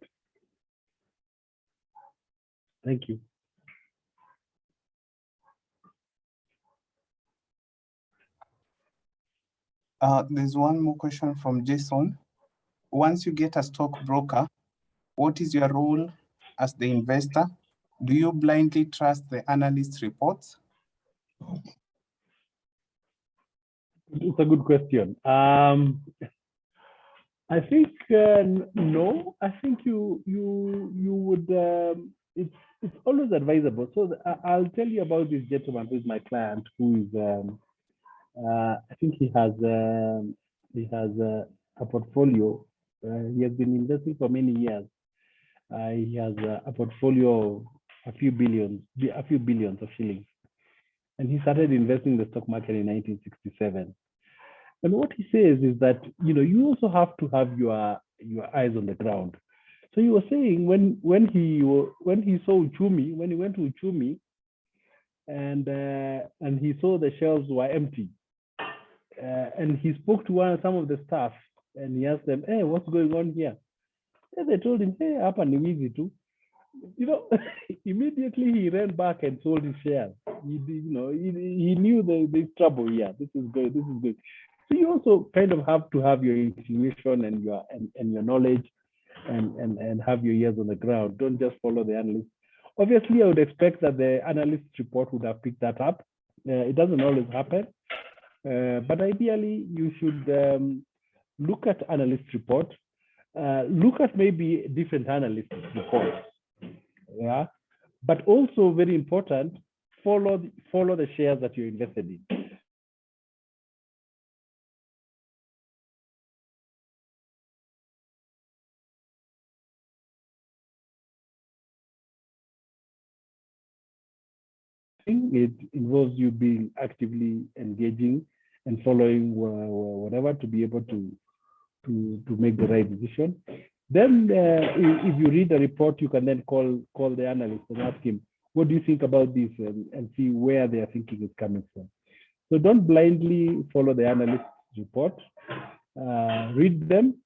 Thank you. There's one more question from Jason. Once you get a stockbroker, what is your role as the investor? Do you blindly trust the analyst reports? It's a good question. I think no. I think you would. It's always advisable. So I'll tell you about this gentleman who is my client, who is. I think he has a portfolio. He has been investing for many years. He has a portfolio of a few billions of shillings, and he started investing in the stock market in 1967. And what he says is that you also have to have your eyes on the ground. So he was saying when he saw Uchumi, when he went to Uchumi, and he saw the shelves were empty, and he spoke to some of the staff, and he asked them, "Hey, what's going on here?" And they told him, "Hey, hapa ni wizi tu." You know, immediately he ran back and sold his shares. He knew there's trouble here. This is good. This is good. So you also kind of have to have your intuition and your knowledge, and have your ears on the ground. Don't just follow the analyst. Obviously, I would expect that the analyst report would have picked that up. It doesn't always happen, but ideally you should look at analyst report. Look at maybe different analyst reports. Yeah, but also very important, follow the shares that you're invested in. It involves you being actively engaging and following whatever to be able to make the right decision. Then if you read the report, you can then call the analyst and ask him, what do you think about this, and see where their thinking is coming from. So don't blindly follow the analyst report. Read them,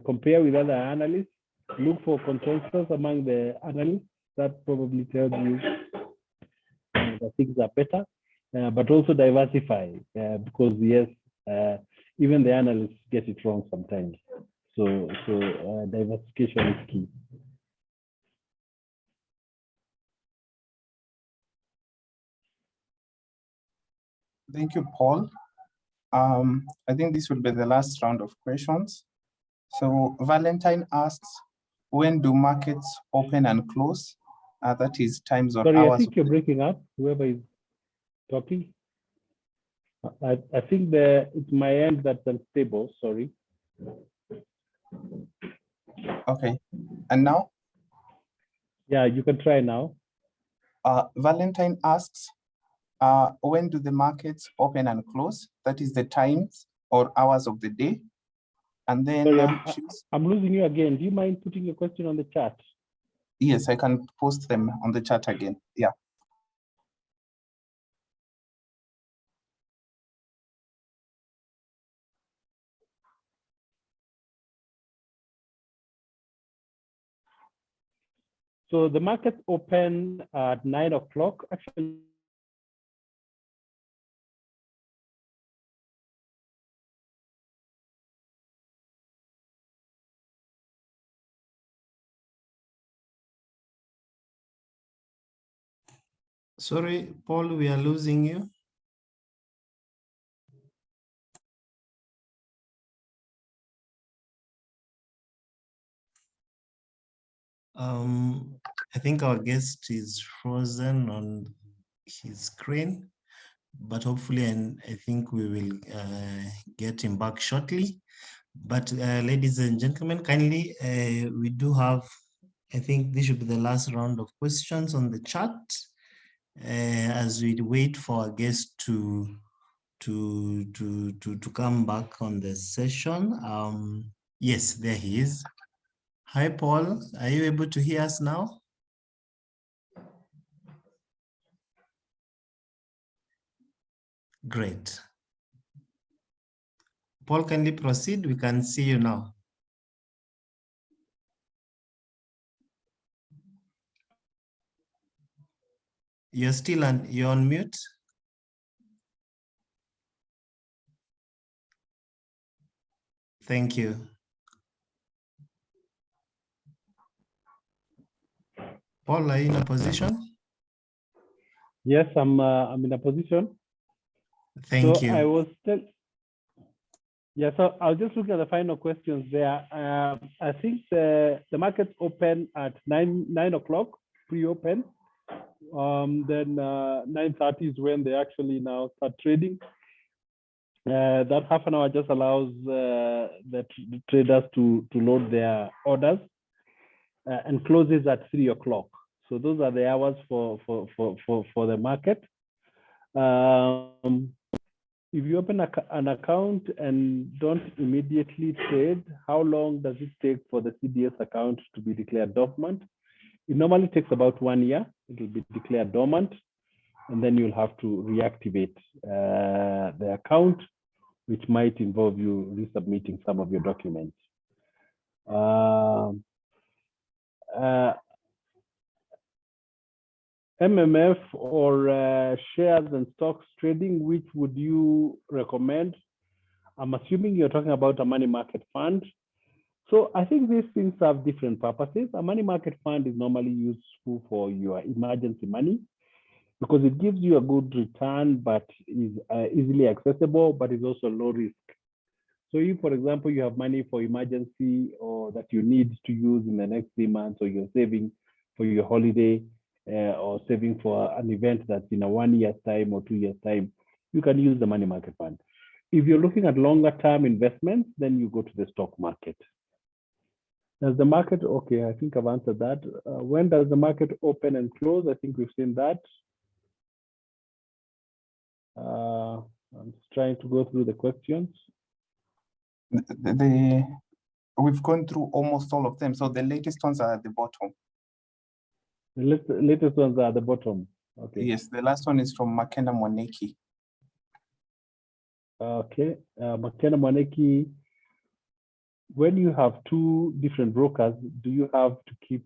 compare with other analysts, look for consensus among the analysts. That probably tells you that things are better, but also diversify, because yes, even the analysts get it wrong sometimes. So diversification is key. Thank you, Paul. I think this will be the last round of questions. So Valentine asks, when do markets open and close? That is times or Sorry, hours. I think you're breaking up, whoever is talking. I think it's my end that's unstable, sorry. Okay, and now? Yeah, you can try now. Valentine asks, when do the markets open and close? That is the times or hours of the day. And then sorry, I'm losing you again. Do you mind putting your question on the chat? Yes, I can post them on the chat again. Yeah. So the markets open at 9 o'clock. Actually, Sorry, Paul, we are losing you. I think our guest is frozen on his screen, but hopefully, and I think we will get him back shortly. But ladies and gentlemen, kindly, we do have, I think this should be the last round of questions on the chat as we wait for our guest to come back on the session. Yes, there he is. Hi, Paul. Are you able to hear us now? Great. Paul, kindly proceed. We can see you now. You're still you're on mute. Thank you. Paul, are you in a position? yes, I'm in a position. Thank so you. I was still. Yeah, so I'll just look at the final questions there. I think the markets open at 9 o'clock pre-open. Then 9:30 is when they actually now start trading. That half an hour just allows the traders to load their orders, and closes at 3 o'clock. So those are the hours for the market. if you open an account and don't immediately trade, how long does it take for the CDS account to be declared dormant? It normally takes about 1 year. It will be declared dormant, and then you'll have to reactivate the account, which might involve you resubmitting some of your documents. MMF or shares and stocks trading, which would you recommend? I'm assuming you're talking about a money market fund. So I think these things have different purposes. A money market fund is normally useful for your emergency money because it gives you a good return, but is easily accessible, but is also low risk. So if, for example, you have money for emergency or that you need to use in the next 3 months, or you're saving for your holiday, or saving for an event that's in a 1 year's time or 2 years' time, you can use the money market fund. If you're looking at longer term investments, then you go to the stock market. Does the market, okay, I think I've answered that. When does the market open and close? I think we've seen that. I'm just trying to go through the questions. We've gone through almost all of them. So the latest ones are at the bottom. The latest ones are at the bottom. Okay. Yes, the last one is from Makena Mwaneki. Okay, Makena Mwaneki, when you have 2 different brokers, do you have to keep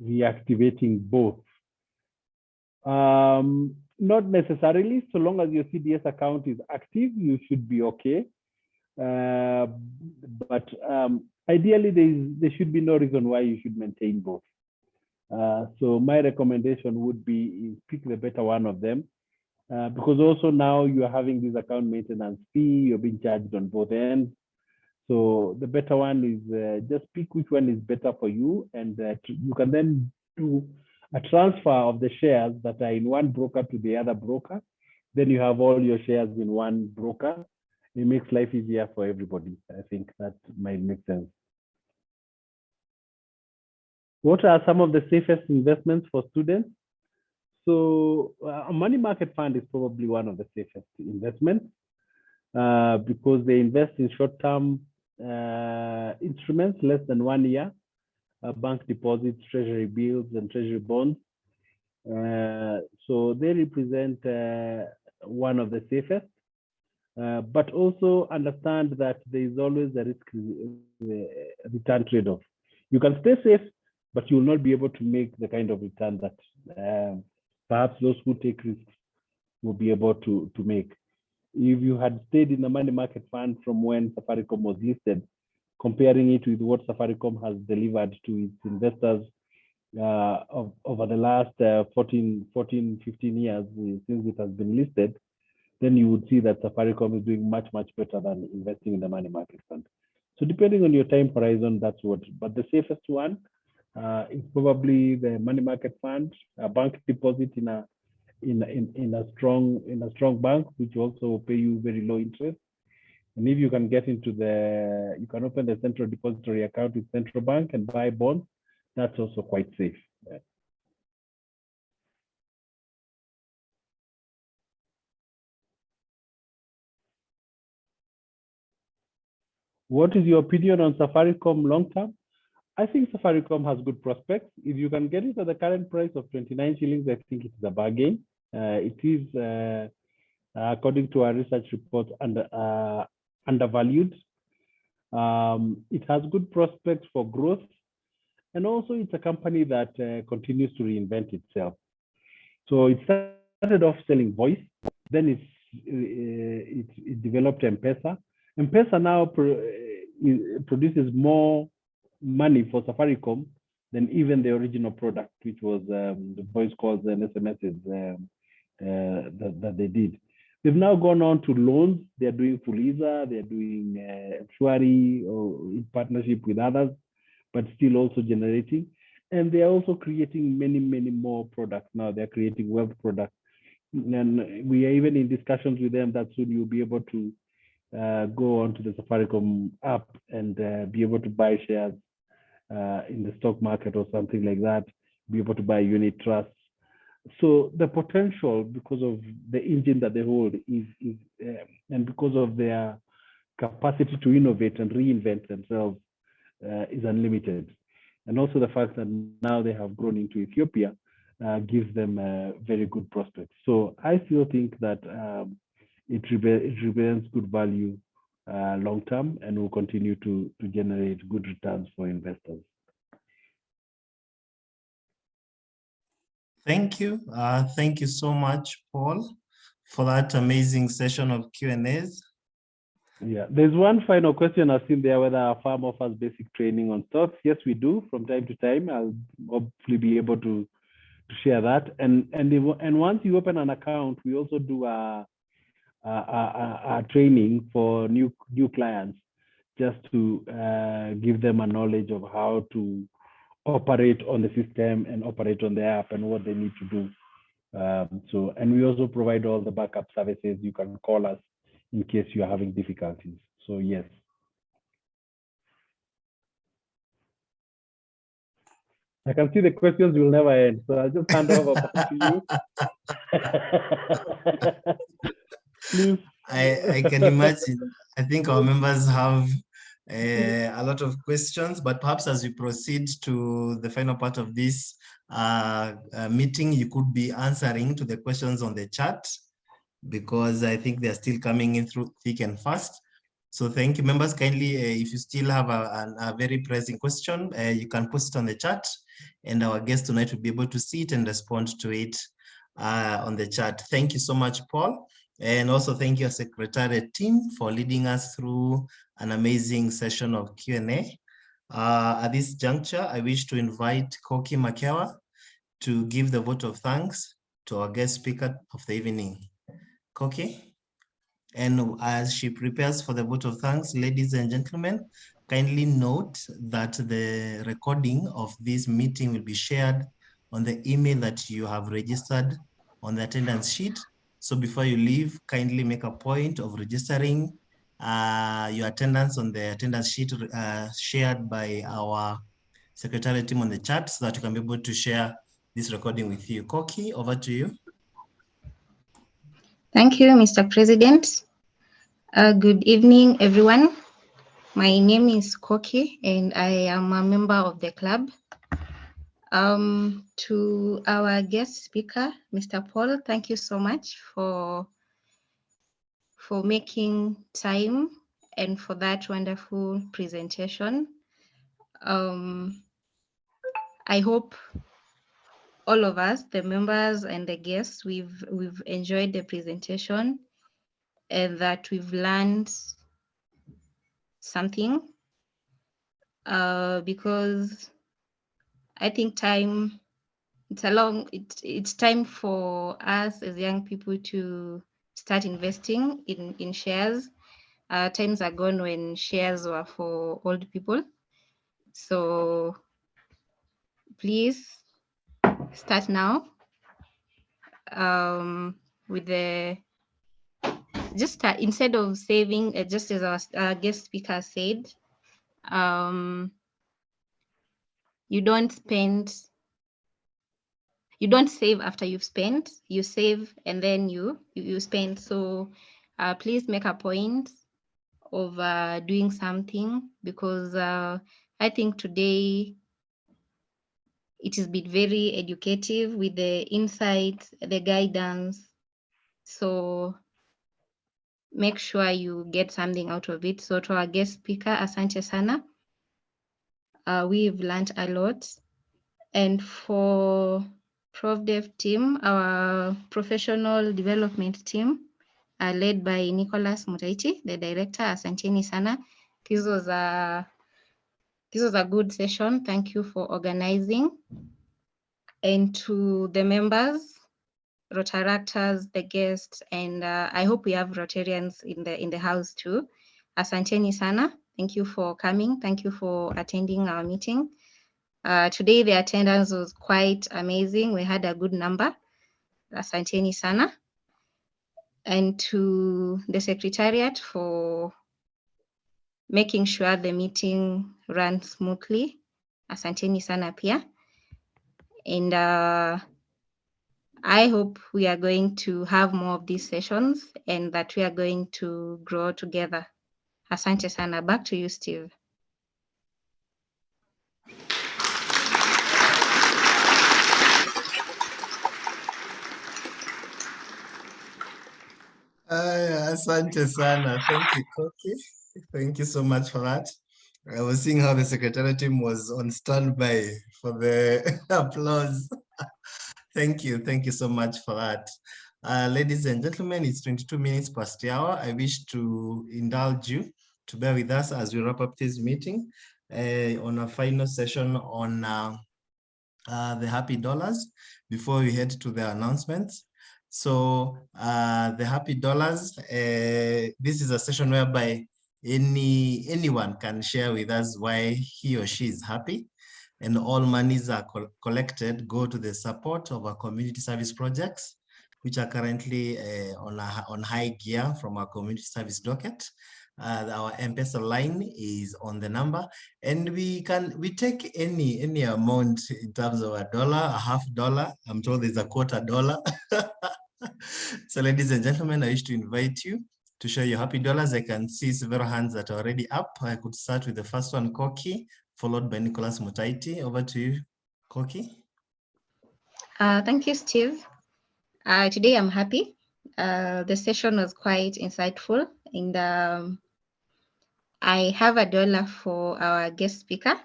reactivating both? Not necessarily. So long as your CDS account is active, you should be okay. But ideally, there should be no reason why you should maintain both. So my recommendation would be pick the better one of them, because also now you are having this account maintenance fee, you're being charged on both ends. So the better one is just pick which one is better for you, and you can then do a transfer of the shares that are in one broker to the other broker. Then you have all your shares in one broker. It makes life easier for everybody. I think that might make sense. What are some of the safest investments for students? So a money market fund is probably one of the safest investments because they invest in short-term instruments, less than 1 year, bank deposits, treasury bills, and treasury bonds. So they represent one of the safest, but also understand that there is always a risk return trade-off. You can stay safe, but you will not be able to make the kind of return that perhaps those who take risks will be able to make. If you had stayed in the money market fund from when Safaricom was listed, comparing it with what Safaricom has delivered to its investors over the last 14, 15 years since it has been listed, then you would see that Safaricom is doing much, much better than investing in the money market fund. So depending on your time horizon, that's what, but the safest one is probably the money market fund, a bank deposit in a strong bank, which also will pay you very low interest. And if you can get into you can open the central depository account with central bank and buy bonds, that's also quite safe. What is your opinion on Safaricom long term? I think Safaricom has good prospects. If you can get it at the current price of 29 shillings, I think it's a bargain. It is, according to our research report, undervalued. It has good prospects for growth. And also it's a company that continues to reinvent itself. So it started off selling voice, then it developed M-Pesa. M-Pesa now produces more money for Safaricom than even the original product, which was the voice calls and SMSs that they did. They've now gone on to loans. They're doing Fuliza, they're doing Mshwari or in partnership with others, but still also generating. And they're also creating many, many more products now. They're creating wealth products. And we are even in discussions with them that soon you'll be able to go onto the Safaricom app and be able to buy shares in the stock market or something like that, be able to buy unit trusts. So the potential, because of the engine that they hold, and because of their capacity to innovate and reinvent themselves, is unlimited. And also the fact that now they have grown into Ethiopia gives them very good prospects. So I still think that it represents good value long term and will continue to generate good returns for investors. Thank you. Thank you so much, Paul, for that amazing session of Q&As. Yeah, there's one final question I've seen there, whether our firm offers basic training on stocks. Yes, we do from time to time. I'll hopefully be able to share that. And once you open an account, we also do a training for new clients, just to give them a knowledge of how to operate on the system and operate on the app and what they need to do. And we also provide all the backup services. You can call us in case you are having difficulties. So yes. I can see the questions will never end. So I'll just hand over back to you. Please. I can imagine. I think our members have a lot of questions, but perhaps as we proceed to the final part of this meeting, you could be answering to the questions on the chat, because I think they're still coming in through thick and fast. So thank you, members. Kindly, if you still have a very pressing question, you can post it on the chat, and our guest tonight will be able to see it and respond to it on the chat. Thank you so much, Paul. And also thank you, Secretariat team, for leading us through an amazing session of Q&A. At this juncture, I wish to invite Koki Makewa to give the vote of thanks to our guest speaker of the evening. Koki, and as she prepares for the vote of thanks, ladies and gentlemen, kindly note that the recording of this meeting will be shared on the email that you have registered on the attendance sheet. So before you leave, kindly make a point of registering your attendance on the attendance sheet shared by our secretariat team on the chat, so that you can be able to share this recording with you. Koki, over to you. Thank you, Mr. President. Good evening, everyone. My name is Koki, and I am a member of the club. To our guest speaker, Mr. Paul, thank you so much for making time and for that wonderful presentation. I hope all of us, the members and the guests, we've enjoyed the presentation and that we've learned something, because I think it's time for us as young people to start investing in shares. Times are gone when shares were for old people. So please start now with the instead of saving, just as our guest speaker said, you don't save after you've spent. You save and then you spend. So please make a point of doing something, because I think today it has been very educative with the insights, the guidance. So make sure you get something out of it. So to our guest speaker, asante sana. We've learned a lot. And for ProvDev team, our professional development team, led by Nicholas Mutaiti, the director, asanteni sana. This was a good session. Thank you for organizing. And to the members, Rotaractors, the guests, and I hope we have Rotarians in the house too. Asanteni sana. Thank you for coming. Thank you for attending our meeting. Today the attendance was quite amazing. We had a good number. Asanteni sana. And to the Secretariat for making sure the meeting ran smoothly. Asanteni sana pia. And I hope we are going to have more of these sessions and that we are going to grow together. Asante sana. Back to you, Steve. Asante sana. Thank you, Koki. Thank you so much for that. I was seeing how the secretariat team was on standby for the applause. Thank you. Thank you so much for that. Ladies and gentlemen, it's 22 minutes past the hour. I wish to indulge you to bear with us as we wrap up this meeting on a final session on the happy dollars before we head to the announcements. So the happy dollars, this is a session whereby anyone can share with us why he or she is happy, and all monies are collected go to the support of our community service projects, which are currently on high gear from our community service docket. Our M-Pesa line is on the number, and we take any amount in terms of $1, a $half. I'm told there's a $quarter. So ladies and gentlemen, I wish to invite you to share your happy dollars. I can see several hands that are already up. I could start with the first one, Koki, followed by Nicholas Mutaiti. Over to you, Koki. Thank you, Steve. Today I'm happy. The session was quite insightful, and I have $1 for our guest speaker,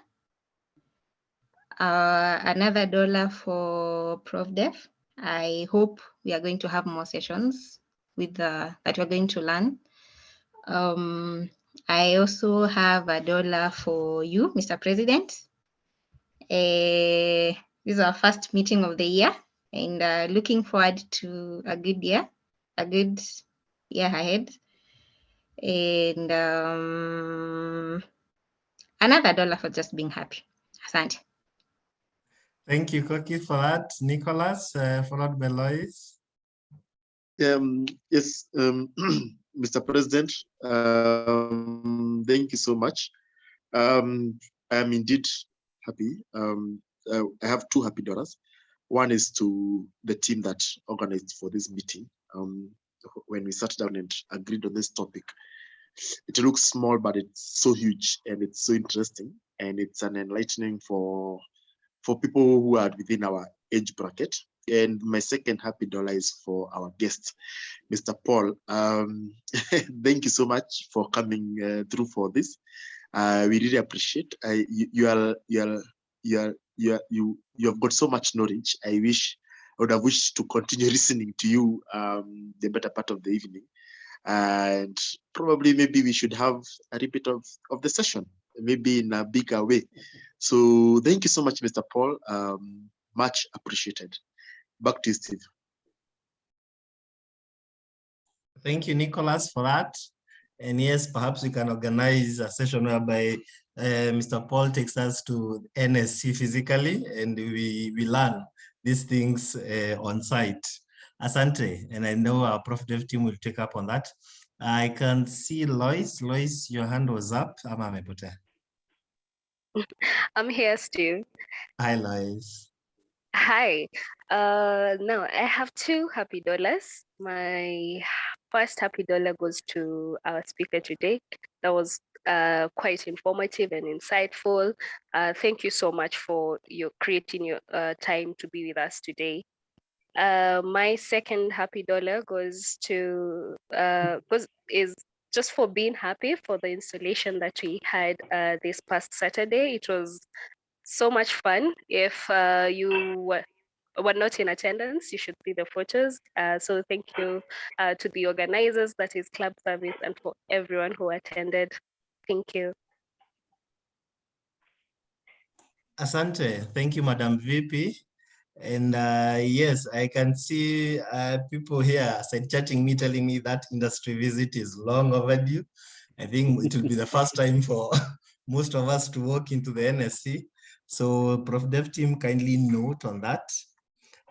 another $1 for Prof Def. I hope we are going to have more sessions with that we're going to learn. I also have $1 for you, Mr. President. This is our first meeting of the year, and looking forward to a good year ahead. And another $1 for just being happy. Asante. Thank you, Koki, for that. Nicholas, followed by Lois. Yes, Mr. President, thank you so much. I am indeed happy. I have two happy dollars. One is to the team that organized for this meeting. When we sat down and agreed on this topic, it looks small, but it's so huge and it's so interesting, and it's an enlightening for people who are within our age bracket. And my second happy dollar is for our guest, Mr. Paul. Thank you so much for coming through for this. We really appreciate. You have got so much knowledge. I would have wished to continue listening to you the better part of the evening, and probably maybe we should have a repeat of the session, maybe in a bigger way. So thank you so much, Mr. Paul. Much appreciated. Back to you, Steve. Thank you, Nicholas, for that. And yes, perhaps we can organize a session whereby Mr. Paul takes us to NSC physically, and we learn these things on site. Asante, and I know our Prof Dev team will take up on that. I can see Lois. Lois, your hand was up. I'm here, Steve. Hi, Lois. Hi. Now I have two happy dollars. My first happy dollar goes to our speaker today. That was quite informative and insightful. Thank you so much for creating your time to be with us today. My second happy dollar goes is just for being happy for the installation that we had this past Saturday. It was so much fun. If you were not in attendance, you should see the photos. So thank you to the organizers, that is Club Service, and for everyone who attended. Thank you. Asante. Thank you, Madam VP. And yes, I can see people here chatting me, telling me that industry visit is long overdue. I think it will be the first time for most of us to walk into the NSC. So Prof Dev team, kindly note on that.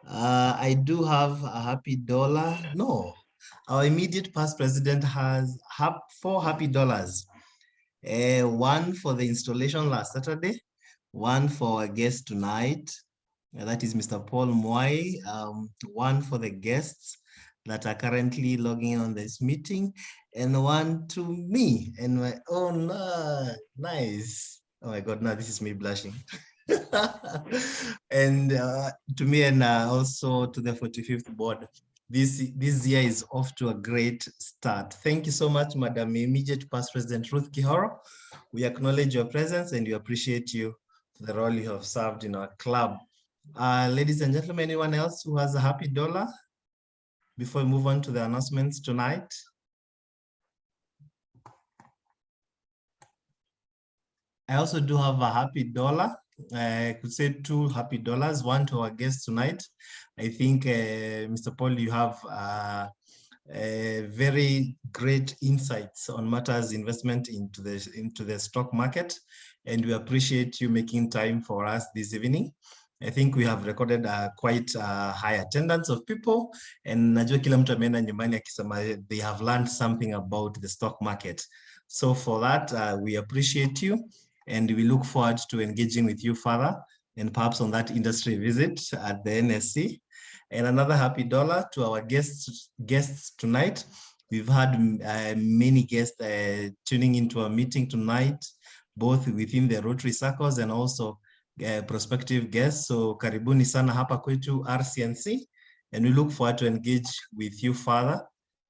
I do have a happy dollar. No, our immediate past president has 4 happy dollars. One for the installation last Saturday, one for our guest tonight, That is Mr. Paul Mwai, one for the guests that are currently logging in on this meeting, and one to me and my own. Nice. Oh my God, now this is me blushing. And to me, and also to the 45th board. This year is off to a great start. Thank you so much, Madam Immediate Past President Ruth Kihoro. We acknowledge your presence and we appreciate you for the role you have served in our club. Ladies and gentlemen, anyone else who has a happy dollar before we move on to the announcements tonight? I also do have a happy dollar. I could say 2 happy dollars, one to our guest tonight. I think, Mr. Paul, you have very great insights on matters investment into the stock market, and we appreciate you making time for us this evening. I think we have recorded quite a high attendance of people, and najua kila mtu ameenda nyumbani akisema they have learned something about the stock market. So for that, we appreciate you, and we look forward to engaging with you further, and perhaps on that industry visit at the NSC. And another happy dollar to our guests tonight. We've had many guests tuning into our meeting tonight, both within the Rotary circles and also prospective guests. So karibuni sana hapa kwetu RCNC, and we look forward to engage with you further.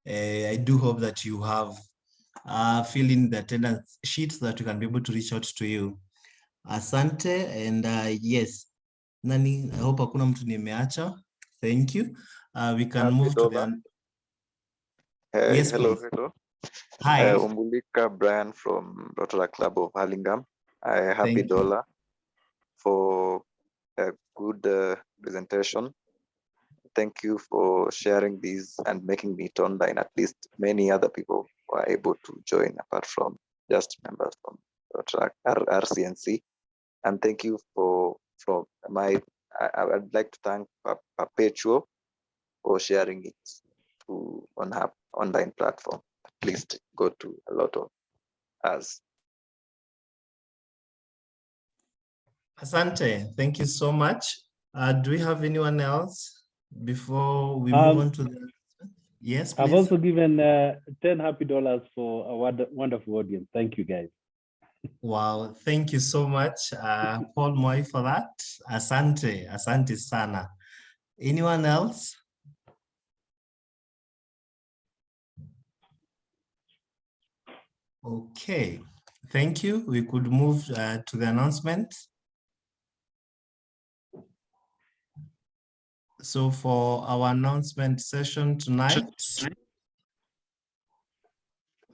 I do hope that you have fill in the attendance sheets so that we can be able to reach out to you. Asante, and yes, Nani, I hope hakuna mtu nimeacha. Thank you. We can move to the... Yes, hello, please. hello. Hi. Umbulika Brian from Rotaract Club of Hurlingham. Happy dollar for a good presentation. Thank you for sharing these and making it online. At least many other people were able to join apart from just members from Rotaract RCNC. And thank you I would like to thank Perpetual for sharing it on her online platform. At least go to a lot of us. Asante, thank you so much. Do we have anyone else before we move on to the... Yes, please. I've also given 10 happy dollars for a wonderful audience. Thank you, guys. Wow, thank you so much, Paul Mwai, for that. Asante, asante sana. Anyone else? Okay, thank you. We could move to the announcement. So for our announcement session tonight,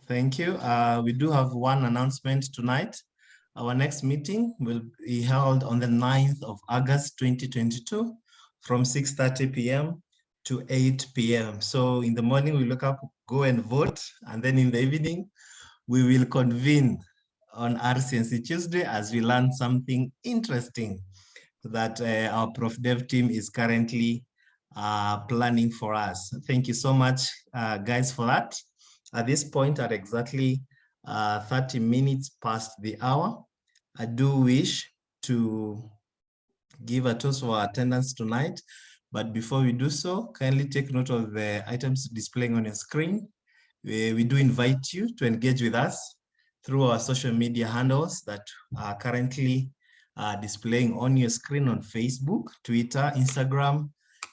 thank you. We do have one announcement tonight. Our next meeting will be held on the 9th of August 2022 from 6:30 p.m. to 8 p.m. So in the morning, we go and vote, and then in the evening, we will convene on RCNC Tuesday as we learn something interesting that our Prof Dev team is currently planning for us. Thank you so much, guys, for that. At this point, at exactly 30 minutes past the hour, I do wish to give a toast for our attendance tonight. But before we do so, kindly take note of the items displaying on your screen. We do invite you to engage with us through our social media handles that are currently displaying on your screen on Facebook, Twitter, Instagram,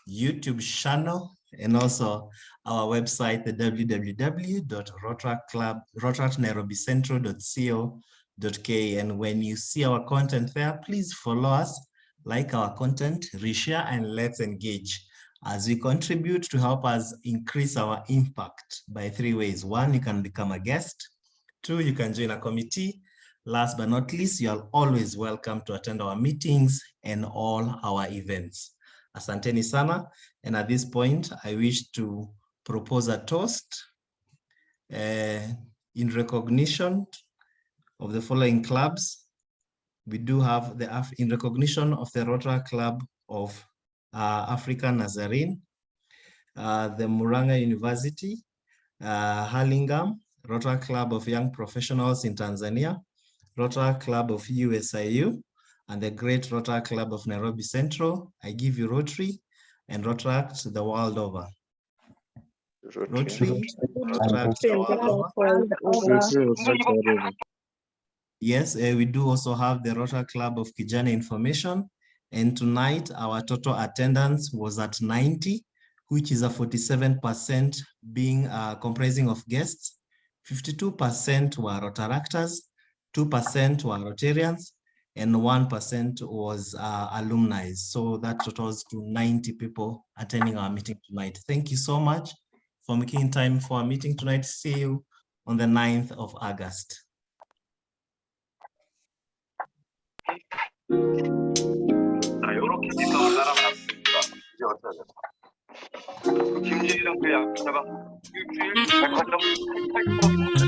YouTube channel, and also our website, the www.rotaractnairobicentral.co.ke. And when you see our content there, please follow us, like our content, reshare, and let's engage as we contribute to help us increase our impact by 3 ways. 1, you can become a guest. 2, you can join a committee. Last but not least, you are always welcome to attend our meetings and all our events. Asanteni sana. And at this point, I wish to propose a toast in recognition of the following clubs. We do have in recognition of the Rotaract Club of Africa Nazarene, the Muranga University, Hurlingham, Rotaract Club of Young Professionals in Tanzania, Rotaract Club of USIU, and the great Rotary Club of Nairobi Central. I give you Rotary and Rotaract the world over. Rotary, Rotaract the world over. Yes, we do also have the Rotary Club of Kijana Information. And tonight, our total attendance was at 90, which is a 47% being comprising of guests. 52% were Rotaractors, 2% were Rotarians, and 1% was alumni. So that totals to 90 people attending our meeting tonight. Thank you so much for making time for our meeting tonight. See you on the 9th of August. 자, 이렇게 뒷감을 따라갔으니까 이제 어떻게 해야 될까? 김진영 그 약자가 일주일 백화점 88%